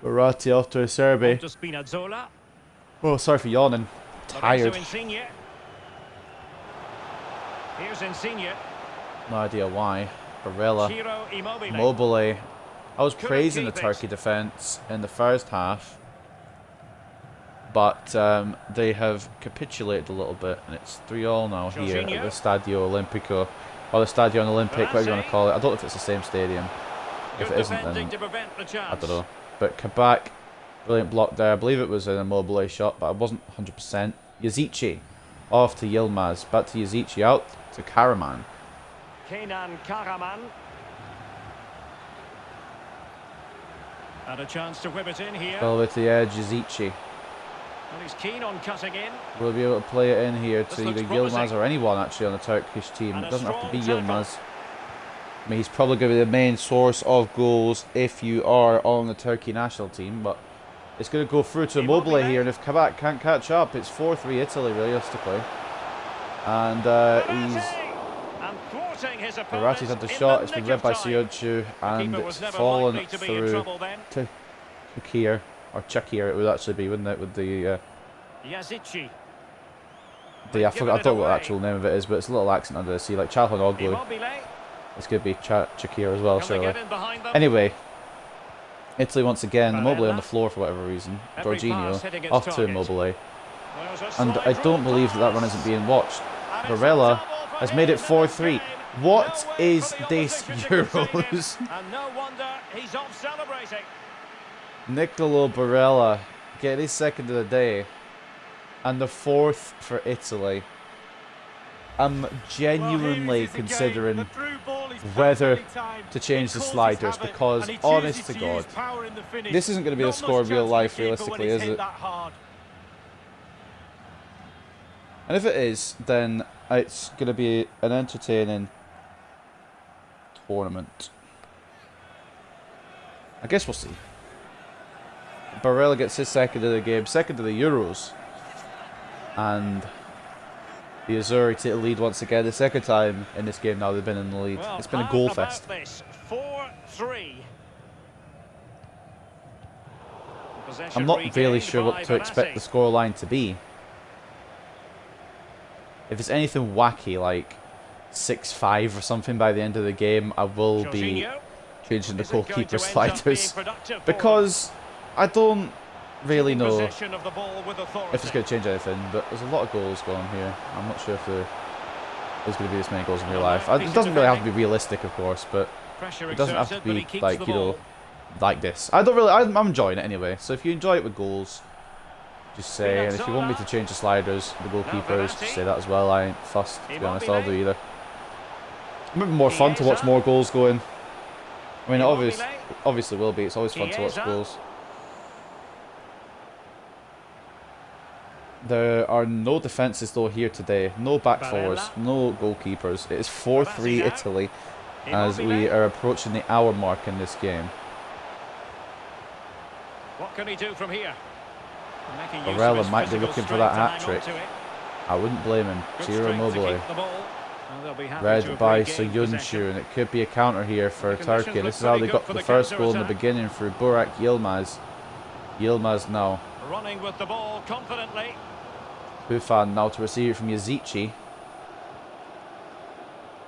Verratti off to Serbi. To Spinazzola. Oh, sorry for yawning. Tired. Lorenzo Insigne. Here's Insigne. No idea why. Barella. Ciro Immobile. Immobile. I was Couldn't praising the keep it. Turkey defence in the first half. but they have capitulated a little bit, and it's 3-all now here at the Stadio Olimpico, or the Stadion Olympic, whatever you want to call it. I don't know if it's the same stadium. If it isn't, then I don't know. But Kabak, brilliant block there. I believe it was an Immobile shot, but I wasn't 100%. Yazici off to Yilmaz, back to Yazici, out to Karaman. Kenan Karaman. And a chance to whip it in here. All the way to the edge, Yazici. And he's keen on cutting in. We'll be able to play it in here This to looks either promising. Yilmaz or anyone actually on the Turkish team. And It a doesn't have to be strong Yilmaz. I mean, he's probably going to be the main source of goals if you are on the Turkey national team, but it's going to go through to Immobile here, and if Kabak can't catch up, it's 4-3 Italy realistically. And he's... And thwarting his Verratti's had the opponent shot, in it's the been nick read of by time. Siyuncu, and Keeper was it's never fallen likely to be in through trouble then. to Chakir, or Chakir it would actually be, wouldn't it, with the... Yazici. I forgot, I don't know what the actual name of it is, but it's a little accent under the sea, like Çalhanoğlu. Immobile. It's going to be Chakir as well, Can they surely. get in behind them? Anyway, Italy once again, Immobile on Barella. the floor for whatever reason. Every pass hitting Jorginho its off to target. Immobile. There's a And slight I don't through believe that that run pass. isn't being watched. And it's a Barella double for has him made it in the 4-3. game. What No way is for the this opposition to concede Euros? it. And no wonder he's off celebrating. Nicolo Barella getting his second of the day. And the fourth for Italy. I'm genuinely considering whether to change the sliders, because honest to God, this isn't going to be the score in real life realistically, is it? And if it is, then it's going to be an entertaining tournament. I guess we'll see. Barella gets his second of the game, second of the Euros. And the Azzurri take the lead once again, the second time in this game now they've been in the lead. Well, It's been a how goal about fest. this? 4-3. I'm not really sure what to expect the scoreline to be. If it's anything wacky like 6-5 or something by the end of the game, I will be changing the goalkeeper sliders, because I don't really know if it's going to change anything, but there's a lot of goals going here. I'm not sure if there's going to be this many goals in real life. It doesn't really have to be realistic, of course, but it doesn't have to be like, you know, like this. I'm enjoying it anyway, so if you enjoy it with goals, just say, and if you want me to change the sliders, the goalkeepers, just say that as well. I ain't fussed, to be honest, I'll do either. It might be more fun to watch more goals going. I mean, it obviously will be, it's always fun to watch goals. There are no defences though here today, no back fours, no goalkeepers. It is 4-3 Italy as we are approaching the hour mark in this game. What can he do from here? Barella might be looking for that hat-trick. I wouldn't blame him. Ciro Immobile. Read by Siyuncu, and it could be a counter here for Turkey. This is how they got the first goal in the beginning through Burak Yilmaz. Yilmaz now. Running with the ball confidently. Hufan now to receive it from Yazici.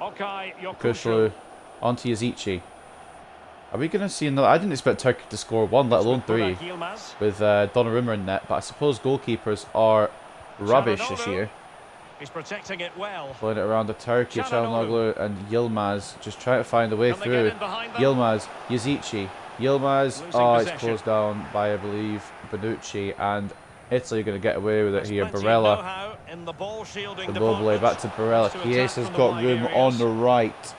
Okay, Kushlu onto Yazici. Are we going to see another? I didn't expect Turkey to score one, let alone three, with Donnarumma in net, but I suppose goalkeepers are rubbish this year. He's protecting it well. Playing it around to Turkey, Çalhanoğlu and Yilmaz just trying to find a way through. Yilmaz, Yazici. Yilmaz, oh, it's closed down by, I believe, Bonucci, and Italy are going to get away with it here. Barella. Immobile back to Barella. Chiesa's got room on the right.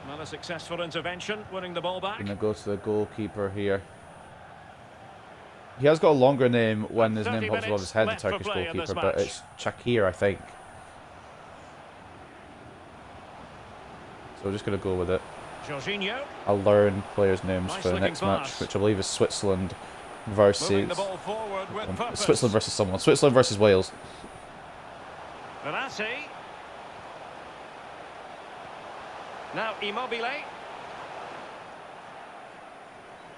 Not a successful intervention, winning the ball back. Going to go to the goalkeeper here. He has got a longer name when his name pops above his head, the Turkish goalkeeper, but it's Chakir, I think. So we're just going to go with it. Jorginho. I'll learn players' names for the next match, which I believe is Switzerland versus Switzerland versus someone. Switzerland versus Wales. Verratti. Now Immobile.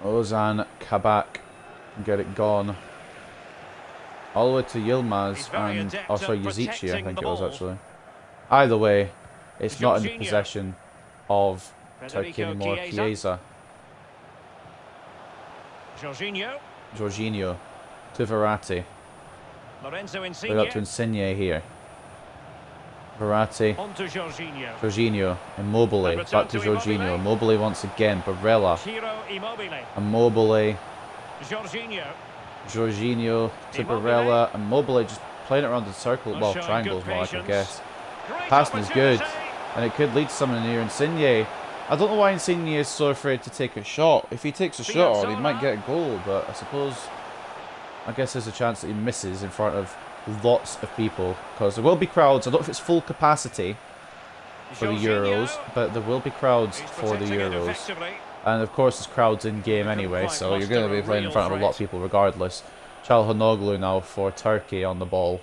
Ozan Kabak. Get it gone. All the way to Yilmaz and also Yazici, I think it was actually. Either way, it's not in possession of Turkey anymore. Chiesa. Jorginho. Jorginho. to Verratti. Lorenzo Played up to Insigne. Insigne here. Verratti. On to Jorginho. Jorginho. Immobile. And return Back to to Jorginho. Immobile. Immobile once again. Barella. Ciro Immobile. Immobile. Jorginho. Jorginho to Immobile. Barella. Immobile just playing it around the circle. Well, Well, showing triangles good more like, I patience. guess. Great Passing is good. opportunity. And it could lead to something near Insigne. I don't know why Insigne is so afraid to take a shot. If he takes a shot, he might get a goal. But I guess there's a chance that he misses in front of lots of people. Because there will be crowds. I don't know if it's full capacity for the Euros. But there will be crowds He's for the protecting it Euros. effectively. And of course, there's crowds in game anyway. So you're going to be playing in front of a lot of people regardless. Çalhanoğlu now for Turkey on the ball.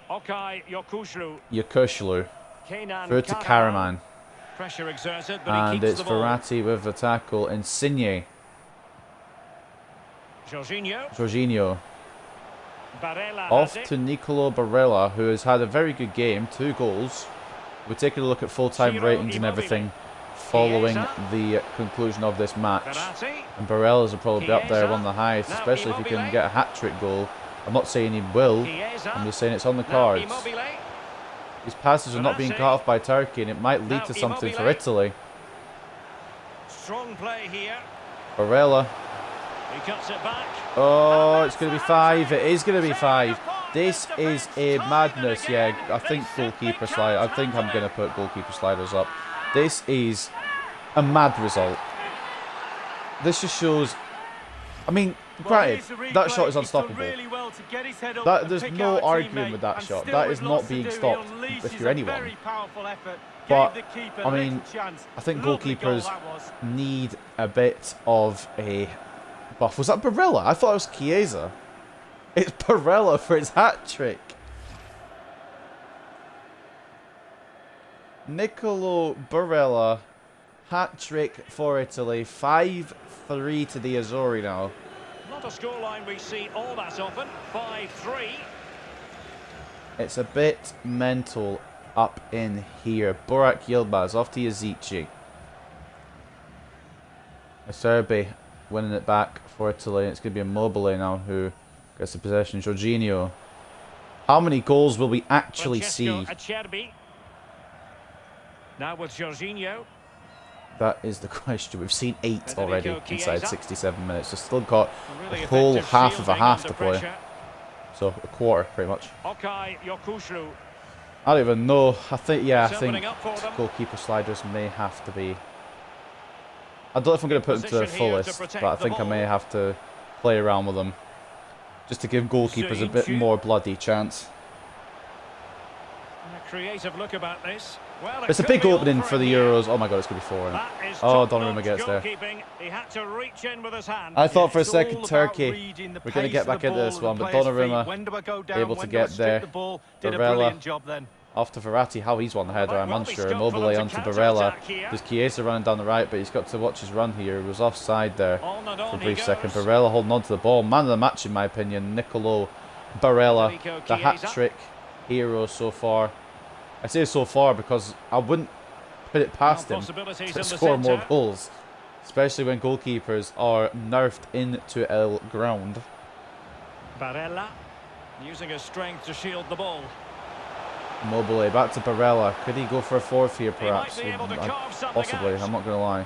Okay, Yokuşlu. Yakushlu. Kenan Through to Karaman. Karaman. Pressure exerted, but he And keeps it's the ball. Verratti with the tackle. Insigne. Jorginho. Jorginho. Barella Off has to it. Nicolo Barella, who has had a very good game. 2 goals. We're taking a look at full-time Ciro ratings and Immobile. everything following Chiesa. the conclusion of this match. Verratti. And Barella's will probably be up there, Chiesa. one of the highest, Now especially if he can Immobile. get a hat-trick goal. I'm not saying he will. Chiesa. I'm just saying it's on the Now cards. Immobile. These passes are not being Verratti. cut off by Turkey, and it might lead Now to something for Immobile. Italy. Strong play here. Barella. He cuts it back. Oh, it's going to be 5. It is going to be 5. This is a madness. Yeah, I think goalkeeper slide. I think I'm going to put goalkeeper sliders up. This is a mad result. This just shows. I mean, granted, that shot is unstoppable. There's no arguing with that shot. That is not being stopped if you're anyone. But I mean, I think goalkeepers need a bit of a buff. Was that Barella? I thought it was Chiesa. It's Barella for his hat trick. Nicolo Barella, hat trick for Italy. 5-3 to the Azzurri now. Not a scoreline we see all that often. 5-3. It's a bit mental up in here. Burak Yilmaz off to Yazici. Acerbi winning it back for Italy. It's going to be Immobile now who gets the possession. Jorginho. How many goals will we actually see? Acerbi. Now with Jorginho. That is the question. We've seen 8 Federico already inside Chiesa. 67 minutes. We've still got Really a whole effective half of a shielding half under to play. pressure. So a quarter, pretty much. Okay, Yokuşlu. I don't even know. I think, yeah, I It's think opening up for them. goalkeeper sliders may have to be. I don't know if I'm going to put them to the Position here to fullest, protect but I the think I may ball. have to play around with them. Just to give goalkeepers a bit Ziyech. more bloody chance. A creative look about this. Well, it It's a could big be all opening for the here. Euros. Oh my god, it's going to be 4 in it. That is Oh, top-notch Donnarumma gets there. goalkeeping. He had to reach in with his hand. I thought for a It's second all about Turkey reading the we're going to pace get of the back into ball this and one, the but player's feet. Donnarumma When do I go down? able to When do I get strip there. the ball? Did a Barella. brilliant job then. Off to Verratti, how he's won the header, I'm Well, be unsure. scope for them Immobile to onto counter-attack Barella. here. There's Chiesa running down the right, but he's got to watch his run here. He was offside there On and for on a he brief second. goes. Barella holding on to the ball. Man of the match, in my opinion, Nicolo Barella. Federico The Chiesa. hat-trick hero so far. I say so far because I wouldn't put it past Now him possibilities in to the score more centre. goals. Especially when goalkeepers are nerfed into el ground. Barella using his strength to shield the ball. Immobile back to Barella. Could he go for a 4th here, He might perhaps? be able to carve something Possibly. out. I'm not going to lie.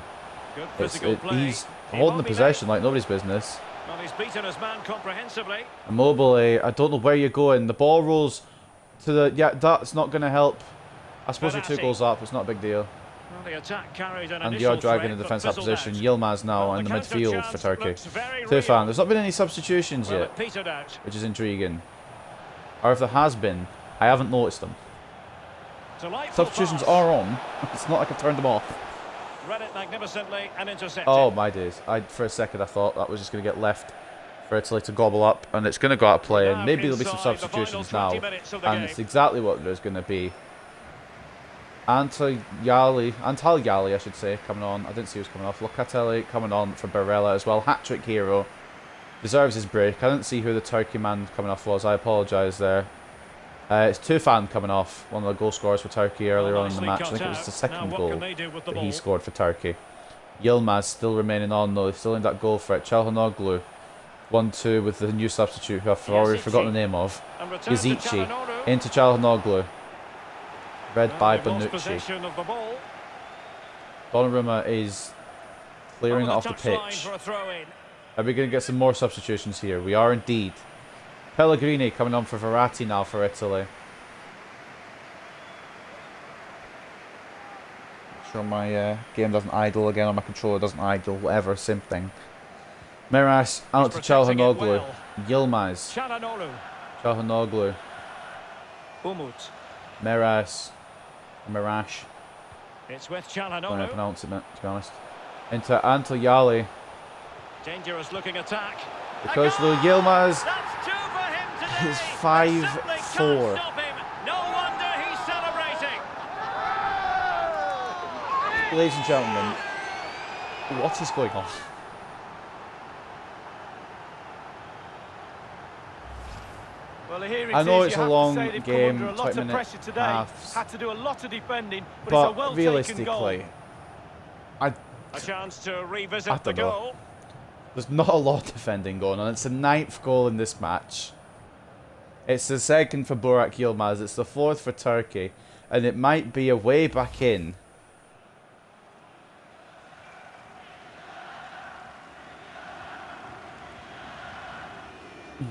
Good physical play. He's holding the Immobile. possession like nobody's business. Well, he's beaten his man comprehensively. Immobile, I don't know where you're going. The ball rolls to the... Yeah, that's not going to help. I suppose you're 2 Verratti. goals up. It's not a big deal. Well, the attack carried an And initial you're dragging threat, the but defensive fizzled position. out. Yilmaz now Well, in the the midfield counter for chance Turkey. looks very Tufan, real. there's not been any substitutions Well, yet, it petered out. which is intriguing. Or if there has been, I haven't noticed them. Delightful Substitutions pass. are on. It's not like I've turned them off. Read it magnificently and intercepted. Oh my days. For a second I thought that was just going to get left for Italy to gobble up, and it's going to go out of play, and Now maybe there'll be some inside the substitutions final now, 20 minutes of the and game. it's exactly what there's going to be. Antalyali, I should say, coming on. I didn't see who was coming off. Locatelli coming on for Barella as well. Hat-trick hero. Deserves his break. I didn't see who the Turkey man coming off was. I apologise there. It's Tufan coming off, one of the goal scorers for Turkey earlier on in the Nicely match. I cut think it was out. the Now second what goal can they do with the that he ball? scored for Turkey. Yilmaz still remaining on though, still in that goal threat. Çalhanoğlu 1-2 with the new substitute, who I've already forgotten the name of. And return to Yazici Çalhanoğlu. into Çalhanoğlu. Read Well, by they've lost Bonucci. possession of the ball. Donnarumma is clearing it Over off the touchline pitch. for a throw in. Are we going to get some more substitutions here? We are indeed. Pellegrini coming on for Verratti now for Italy. Make sure my game doesn't idle again, or my controller doesn't idle, whatever, same thing. Miras out to He's protecting it Çalhanoğlu. well. Yilmaz. Çalhanoğlu. Çalhanoğlu. Umut. Miras. Mirash. It's with I don't know how to Çalhanoğlu. pronounce it, to be honest. Into Antoyali. Dangerous looking attack. Because the Yilmaz That's two for him today. is They simply 5-4. can't stop him. No wonder he's celebrating. Ladies and gentlemen, what is going on? Well, here it I know is. it's You a have to long say they've come game, under a lot 20 of minute pressure today. halves. Had to do a lot of defending, but, it's a But well-taken goal. realistically, I A chance to I revisit the don't know. goal. there's not a lot of defending going on. It's the 9th goal in this match. It's the 2nd for Burak Yilmaz. It's the 4th for Turkey. And it might be a way back in.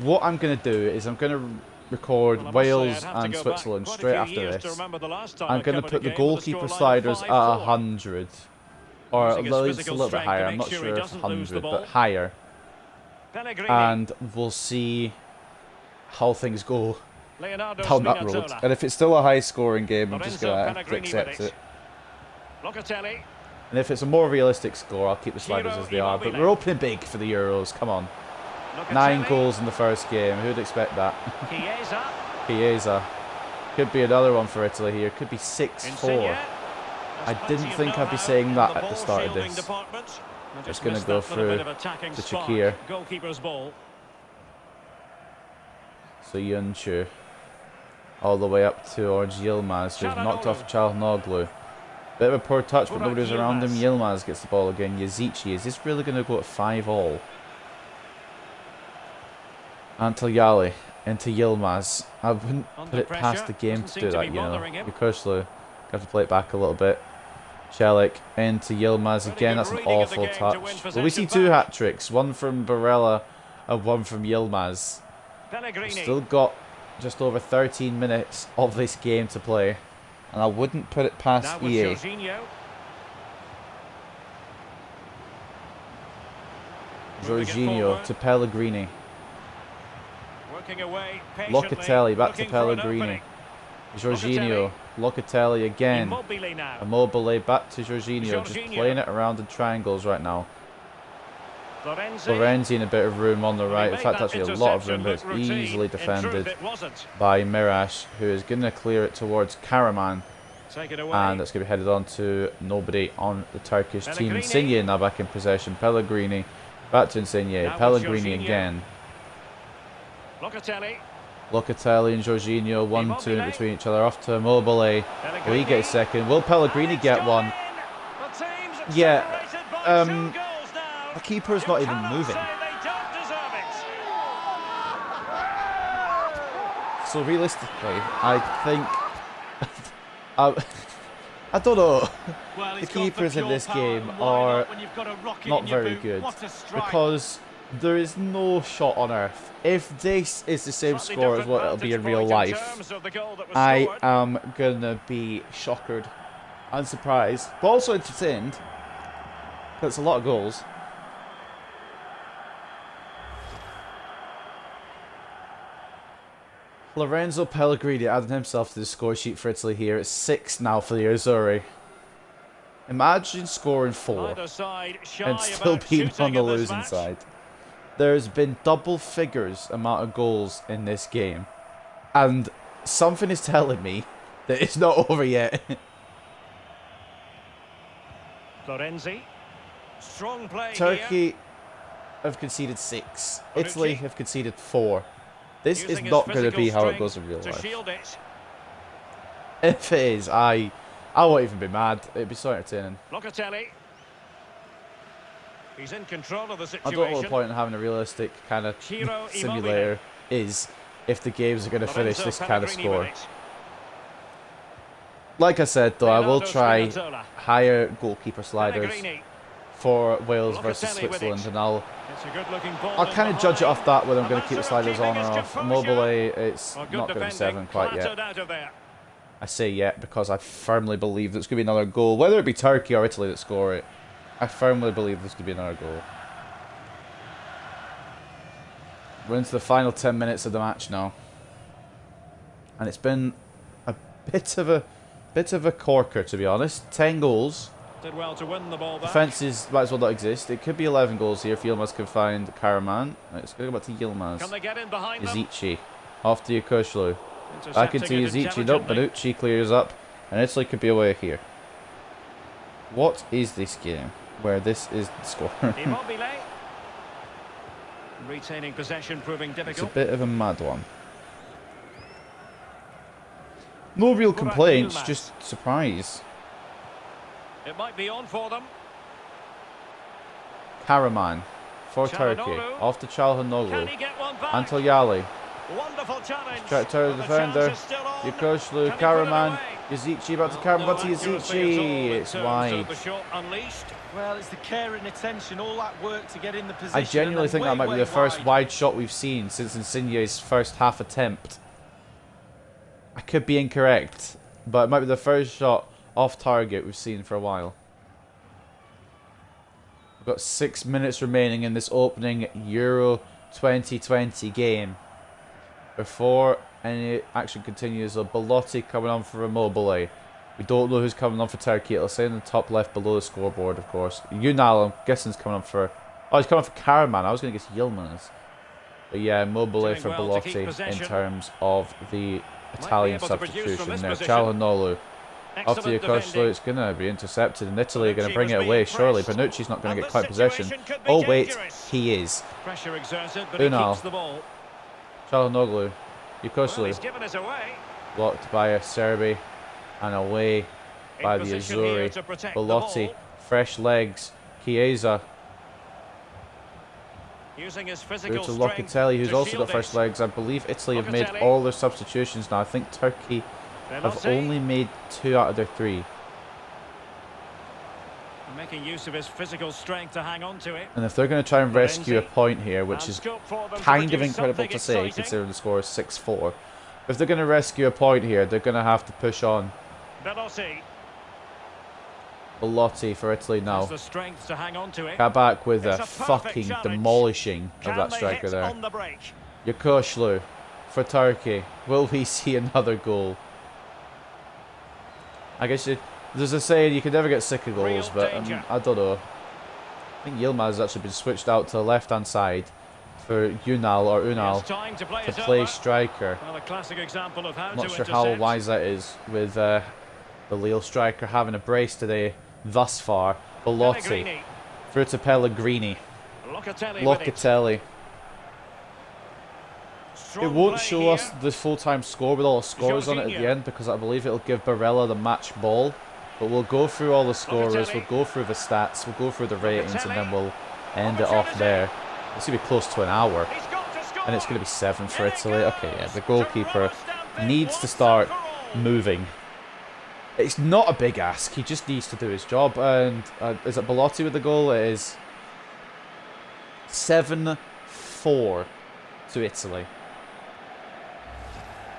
What I'm going to do is I'm going to record Well, I must say, Wales I'd have to and go back Switzerland quite a straight few after years to this. remember the last time I'm I going to covered put a the game with a goalkeeper scoreline sliders at 5-4. 100. Or Using at his least a physical little bit strength to higher. I'm make not sure he sure if doesn't lose the 100, ball. but higher. Pellegrini. And we'll see how things go Leonardo down that road. Spinazzola. And if it's still a high scoring game, I'm just Lorenzo going to have to Pellegrini accept with it. Locatelli. And if it's a more realistic score, I'll keep the sliders Ciro as they are. But Immobile. we're opening big for the Euros. Come on. Locatelli. 9 goals in the first game. Who'd expect that? Chiesa. Chiesa. Could be another one for Italy here. Could be 6-4. Insigne. I There's didn't plenty of think I'd be know-how saying in that the at the ball start of shielding this. department. I Just just gonna missed go that little through bit of attacking to spark. Shaqiri. Goalkeeper's ball. So Yunchu. All the way up towards Yilmaz, who's knocked off Çalhanoğlu. Bit of a poor touch, but Burak nobody's around him. Yilmaz. Yilmaz gets the ball again. Yazici, is this really going to go at 5-all? Antoyali into Yilmaz. I wouldn't Under put it pressure, past the game doesn't to seem do to that, be you know. bothering him. Kurslu have to play it back a little bit. Chelik into Yilmaz Very again. good That's an reading of the awful game to touch. win Well, we see possession 2 back. hat-tricks. One from Barella and one from Yilmaz. Pellegrini. We've still got just over 13 minutes of this game to play. And I wouldn't put it Now past with EA. Jorginho. Moving it Jorginho forward. to Pellegrini. Working away patiently, Locatelli back to looking for an Pellegrini. opening. Jorginho. Locatelli again. Immobile now. Immobile back to Jorginho. Just Jorginho. playing it around in triangles right now. Florenzi. Florenzi in a bit of room on the Well, he right. In made fact, that actually a lot of room, interception but it's look routine. easily In truth, defended it wasn't. by Mirash, who is going to clear it towards Karaman. Take it away. And that's going to be headed on to nobody on the Turkish team. Pellegrini. Insigne now back in possession. Pellegrini back to Insigne. Now with Pellegrini Jorginho. again. Locatelli. Locatelli and Jorginho, 1-2 in Immobile. between each other. Off to Immobile. Will he Pellegrini. get a second? Will Pellegrini And it's get gone one? in. The team's Yeah, separated by 2 goals now. the keeper's You not even cannot moving. say they don't deserve it. So realistically, I think I don't know. Well, The he's gone for keepers in pure this power, game and why are not when you've got a rocket not in your very boot? good What a strike. because there is no shot on earth. If this is the same Slightly score as different what it'll be in vantage real point life, terms of the goal that was I scored. am gonna be shocked, unsurprised, but also entertained. That's a lot of goals. Lorenzo Pellegrini adding himself to the score sheet for Italy here. It's 6 now for the Azzurri. Imagine scoring 4 Either side shy and still about being shooting on the in this losing match. side. There's been double figures amount of goals in this game. And something is telling me that it's not over yet. Florenzi. Strong play here. Turkey have conceded 6. Italy Bonucci. have conceded 4. This is Using his not going to be physical how it strength goes in real to life. shield it. If it is, I won't even be mad. It'd be so entertaining. Locatelli. He's in control of the I situation. don't know what the point in having a realistic kind of Ciro simulator Immobile. is if the games are going to finish Lorenzo this kind of Pellegrini score. with it. Like I said, though, I will Leonardo try Spinazzola. higher goalkeeper sliders Pellegrini. for Wales versus Locatelli with Switzerland, it. and I'll It's a good-looking ball in kind of judge it behind. off that whether I'm going to And keep the that's sliders keeping on or his off. composure. Mobile, it's Well, good not going to be defending, 7 quite yet. clattered out of there. I say yet because I firmly believe there's going to be another goal. Whether it be Turkey or Italy that score it, I firmly believe there's going to be another goal. We're into the final 10 minutes of the match now. And it's been a bit of a corker, to be honest. 10 goals. Did well to win the ball back. Defences might as well not exist. It could be 11 goals here if Yilmaz can find Karaman. It's going to go back to Yilmaz. Can they get in behind them? Yazici. Off to Yakushlu. Back into Intercepting it Yazici. Nope, intelligently. Bonucci clears up. And Italy could be away here. What is this game where this is the score? Immobile. Retaining possession proving It's a difficult. bit of a mad one. No real Burak complaints, Yilmaz. just surprise. It might be on for them. Karaman for Turkey. Çalhanoğlu. Off to Can Çalhanoğlu. he get one back? Antolyali. Wonderful challenge. Try to turn the But defender. chance is still on. Yakushlu, Can he put it Karaman. away? Yazici back to Karaman. Back to No accuracy at all Yazici. in It's terms wide. of the shot unleashed. Well, it's the care and attention, all that work to get in the position. I genuinely and then think that might be way the first wide. wide shot we've seen since Insigne's first half attempt. I could be incorrect, but it might be the first shot off target we've seen for a while. We've got 6 minutes remaining in this opening Euro 2020 game. Before any action continues, Belotti coming on for Immobile. We don't know who's coming on for Turkey. It'll say in the top left below the scoreboard, of course. Unal, I'm guessing, is coming on for... Oh, he's coming on for Karaman. I was going to guess Yilmaz. But yeah, Immobile Doing for well to keep Belotti in possession. terms of the Italian able to produce from substitution this there. position. Çalhanoğlu. Off to Excellent Yakushlu. defending. It's going to be intercepted, and Italy are going Bonucci to bring was it being away, surely. pressed. Bonucci's not going to And get the quite possession. situation could be Oh, wait, dangerous. he is. Pressure exerted, but Unal. he keeps the ball. Çalhanoğlu. Well, Yakushlu. he's given us away. Blocked by a Serbi and away In by the position here Azzurri. to protect the Belotti, ball. fresh legs. Chiesa Using his through physical to strength Locatelli, who's to also shield got fresh it. legs. I believe Italy have made Locatelli. all their substitutions now. I think Turkey have Belotti. only made 2 out of their 3. Making use of his physical strength to hang on to it. And if they're going to try and rescue a Lorenzi. point here, which And is scope for them to kind of produce incredible something to say, exciting. considering the score is 6-4. If they're going to rescue a point here, they're going to have to push on. Belotti Belotti for Italy has now. the strength to hang on to it. Kabak with It's a a perfect fucking challenge. demolishing of Can that they striker hit there. on the break? Yakushlu for Turkey. Will we see another goal? I guess there's a saying you can never get sick of goals, Real but danger. I don't know. I think Yilmaz has actually been switched out to the left-hand side for Unal It's time to play, to it play over. striker. Well, a classic example of how I'm not to sure how intercept. wise that is with the Lille striker having a brace today thus far. Belotti Pellegrini. through to Pellegrini. Locatelli with it. Locatelli. It Strong won't play show here. us the full-time score with all the scores on it at the Jorginho. end because I believe it'll give Barella the match ball. But we'll go through all the scorers, Locatelli. we'll go through the stats, we'll go through the ratings, and then Locatelli. we'll end it off Opportunity. there. It's going to be close to an hour, He's got to score. and it's going to be 7 for Here it Italy. Okay, yeah, goes. the goalkeeper To stamp it needs to once start and for all. moving. It's not a big ask, he just needs to do his job. And is it Belotti with the goal? It is 7-4 to Italy.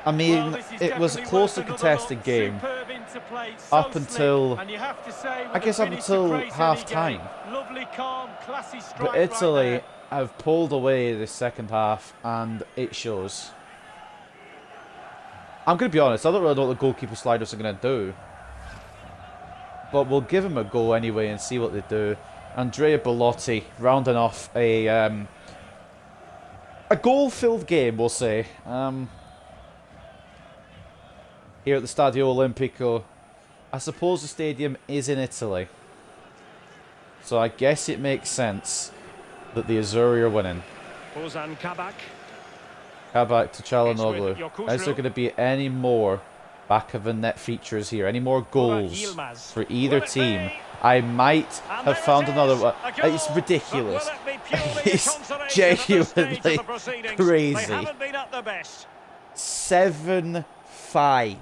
I mean, Well, this is it was a definitely closely worth another contested look. game. Superb interplay, so Up slick, until- and you have to say, with I the guess up finish, until the praise half any time. game. Lovely, calm, classy strike But right Italy there. have pulled away the second half, and it shows. I'm going to be honest, I don't really know what the goalkeeper sliders are going to do. But we'll give them a go anyway and see what they do. Andrea Belotti rounding off a goal-filled game, we'll say. Here at the Stadio Olimpico. I suppose the stadium is in Italy. So I guess it makes sense that the Azzurri are winning. Ozan Kabak. Kabak to Çalhanoğlu. It's with Yakushlu. Is there going to be any more back of the net features here? Any more goals Yilmaz. for either Will it team be? I might And have there found it another is, one. a goal. It's ridiculous. But will it be purely a It's consolation at this stage of genuinely the proceedings? crazy. They haven't been at their best. 7-5.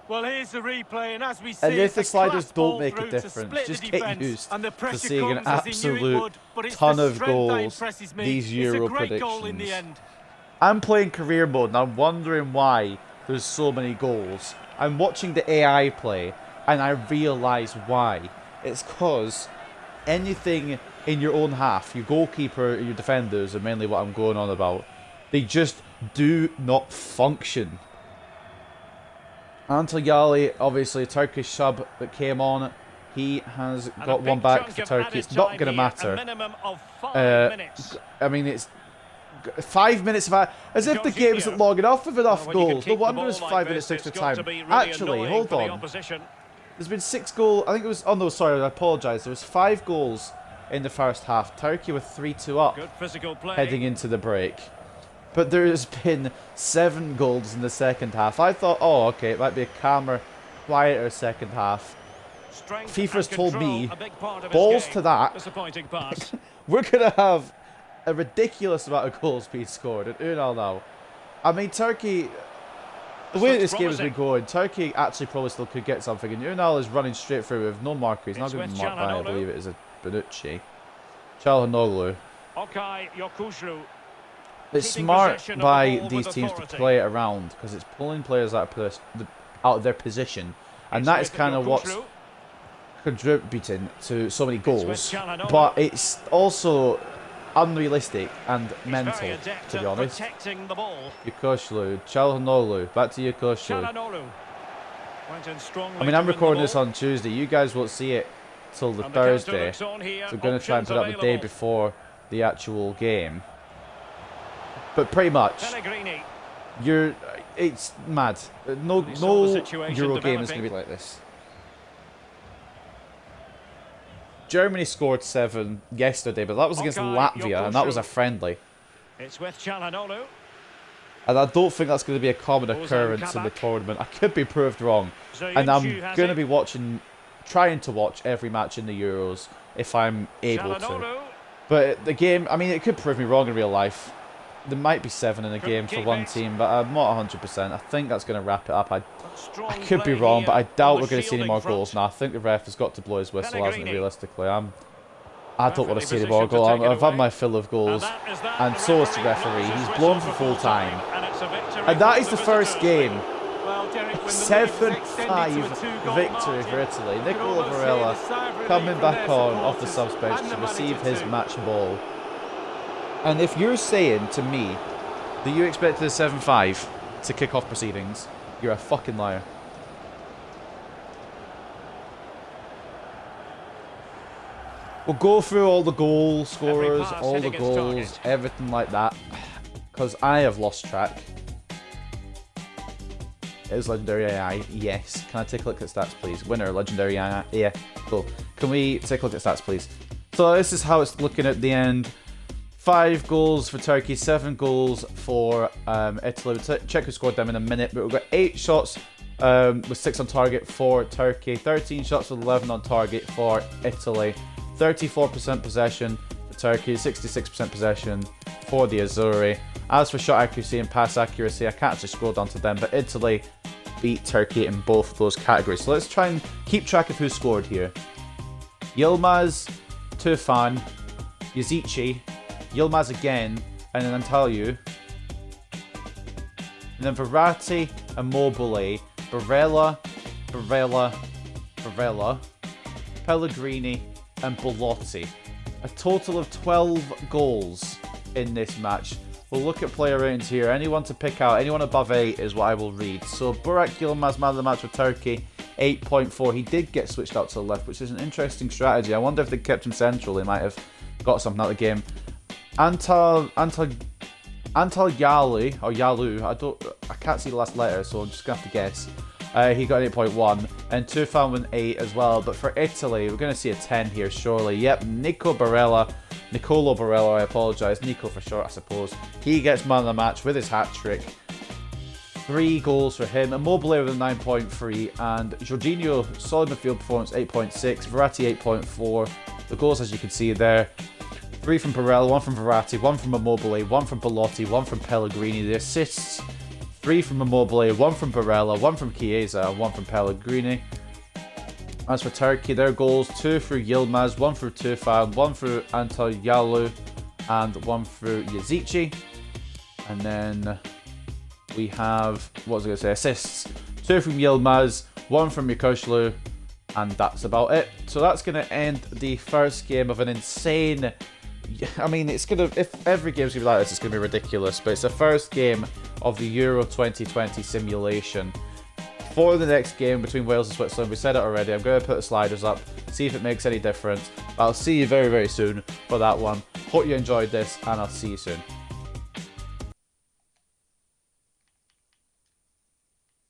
Well, here's the replay, and as we see, And if it's the a sliders class don't ball make a through to difference, split just the get defence, used and the to pressure seeing an comes as he knew it absolute would, but it's ton the of strength that goals impresses me. these It's Euro a great goal in the predictions. end. I'm playing career mode and I'm wondering why there's so many goals. I'm watching the AI play and I realise why. It's because anything in your own half, your goalkeeper, your defenders are mainly what I'm going on about. They just do not function. Antal Yali, obviously a Turkish sub that came on. He has got one back for Turkey. It's not going to matter. I mean, it's 5 minutes of as if the game isn't long enough with enough goals. No wonder it's 5 minutes extra time. Actually, hold on. There's been 6 goals. I think it was. Oh no, sorry. I apologise. There was 5 goals in the first half. Turkey were 3-2 up, heading into the break. But there has been 7 goals in the second half. I thought, oh, okay, it might be a calmer, quieter second half. FIFA's told me, balls to that. We're going to have a ridiculous amount of goals being scored at Unal now. I mean, Turkey, the way this game has been going, Turkey actually probably still could get something. And Unal is running straight through with no marker. He's not going to be marked by, I believe it is a Bonucci. Çalhanoğlu. It's smart by these teams to play it around because it's pulling players out of their position. And that is kind of what's contributing to so many goals. But it's also unrealistic and mental, to be honest. Yukoslu, Çalhanoğlu, back to Yukoslu. I mean, I'm recording this on Tuesday. You guys won't see it till the Thursday. So I'm going to try and put it up the day before the actual game. But pretty much, it's mad. No Euro game is going to be like this. Germany scored 7 yesterday, but that was against Latvia, and that was a friendly. It's with Çalhanoğlu. And I don't think that's going to be a common occurrence in the tournament. I could be proved wrong. And I'm going to be trying to watch every match in the Euros if I'm able to. But the game, I mean, it could prove me wrong in real life. There might be 7 in a game for one team, but I'm not 100%. I think that's going to wrap it up. I could be wrong, but I doubt we're going to see any more goals now. I think the ref has got to blow his whistle, hasn't he, realistically? I don't want to see any more goals. I've had my fill of goals, and so is the referee. He's blown for full time. And that is the first game. 7-5 victory for Italy. Nicola Barella coming back on off the subs bench to receive his match ball. And if you're saying to me that you expected a 7-5 to kick off proceedings, you're a fucking liar. We'll go through all the goal scorers, all the goals, everything like that, because I have lost track. It is Legendary AI, yes. Can I take a look at stats, please? Winner, Legendary AI, yeah, cool. Can we take a look at stats, please? So this is how it's looking at the end. 5 goals for Turkey, 7 goals for Italy. We'll check who scored them in a minute, but we've got 8 shots with 6 on target for Turkey, 13 shots with 11 on target for Italy, 34% possession for Turkey, 66% possession for the Azzurri. As for shot accuracy and pass accuracy, I can't actually scroll down to them, but Italy beat Turkey in both of those categories. So let's try and keep track of who scored here. Yilmaz, Tufan, Yazici, Yilmaz again, and then Antalya. And then Verratti, Immobile, Barella, Pellegrini, and Belotti. A total of 12 goals in this match. We'll look at player ratings here. Anyone to pick out, anyone above 8 is what I will read. So Burak Yilmaz, man of the match for Turkey, 8.4. He did get switched out to the left, which is an interesting strategy. I wonder if they kept him central, they might have got something out of the game. Antal Yali, or Yalu, I can't see the last letter, so I'm just going to have to guess. He got an 8.1, and Tufan with an 8 as well. But for Italy, we're going to see a 10 here, surely. Yep, Nicolo Barella, I apologise. Nico for short, I suppose. He gets man of the match with his hat-trick. 3 goals for him. Immobile with a 9.3, and Jorginho, solid midfield performance, 8.6. Verratti, 8.4. The goals, as you can see there, 3 from Barella, 1 from Verratti, 1 from Immobile, 1 from Belotti, 1 from Pellegrini. The assists, 3 from Immobile, 1 from Barella, 1 from Chiesa, and 1 from Pellegrini. As for Turkey, their goals, 2 through Yilmaz, 1 through Tufan, 1 through Antalyalu, and 1 through Yazici. And then we have, what was I going to say, assists, 2 from Yilmaz, 1 from Yukoslu, and that's about it. So that's going to end the first game of an insane... I mean, it's going to... If every game's going to be like this, it's going to be ridiculous. But it's the first game of the Euro 2020 simulation. For the next game between Wales and Switzerland, we said it already, I'm going to put the sliders up, see if it makes any difference. I'll see you very, very soon for that one. Hope you enjoyed this, and I'll see you soon.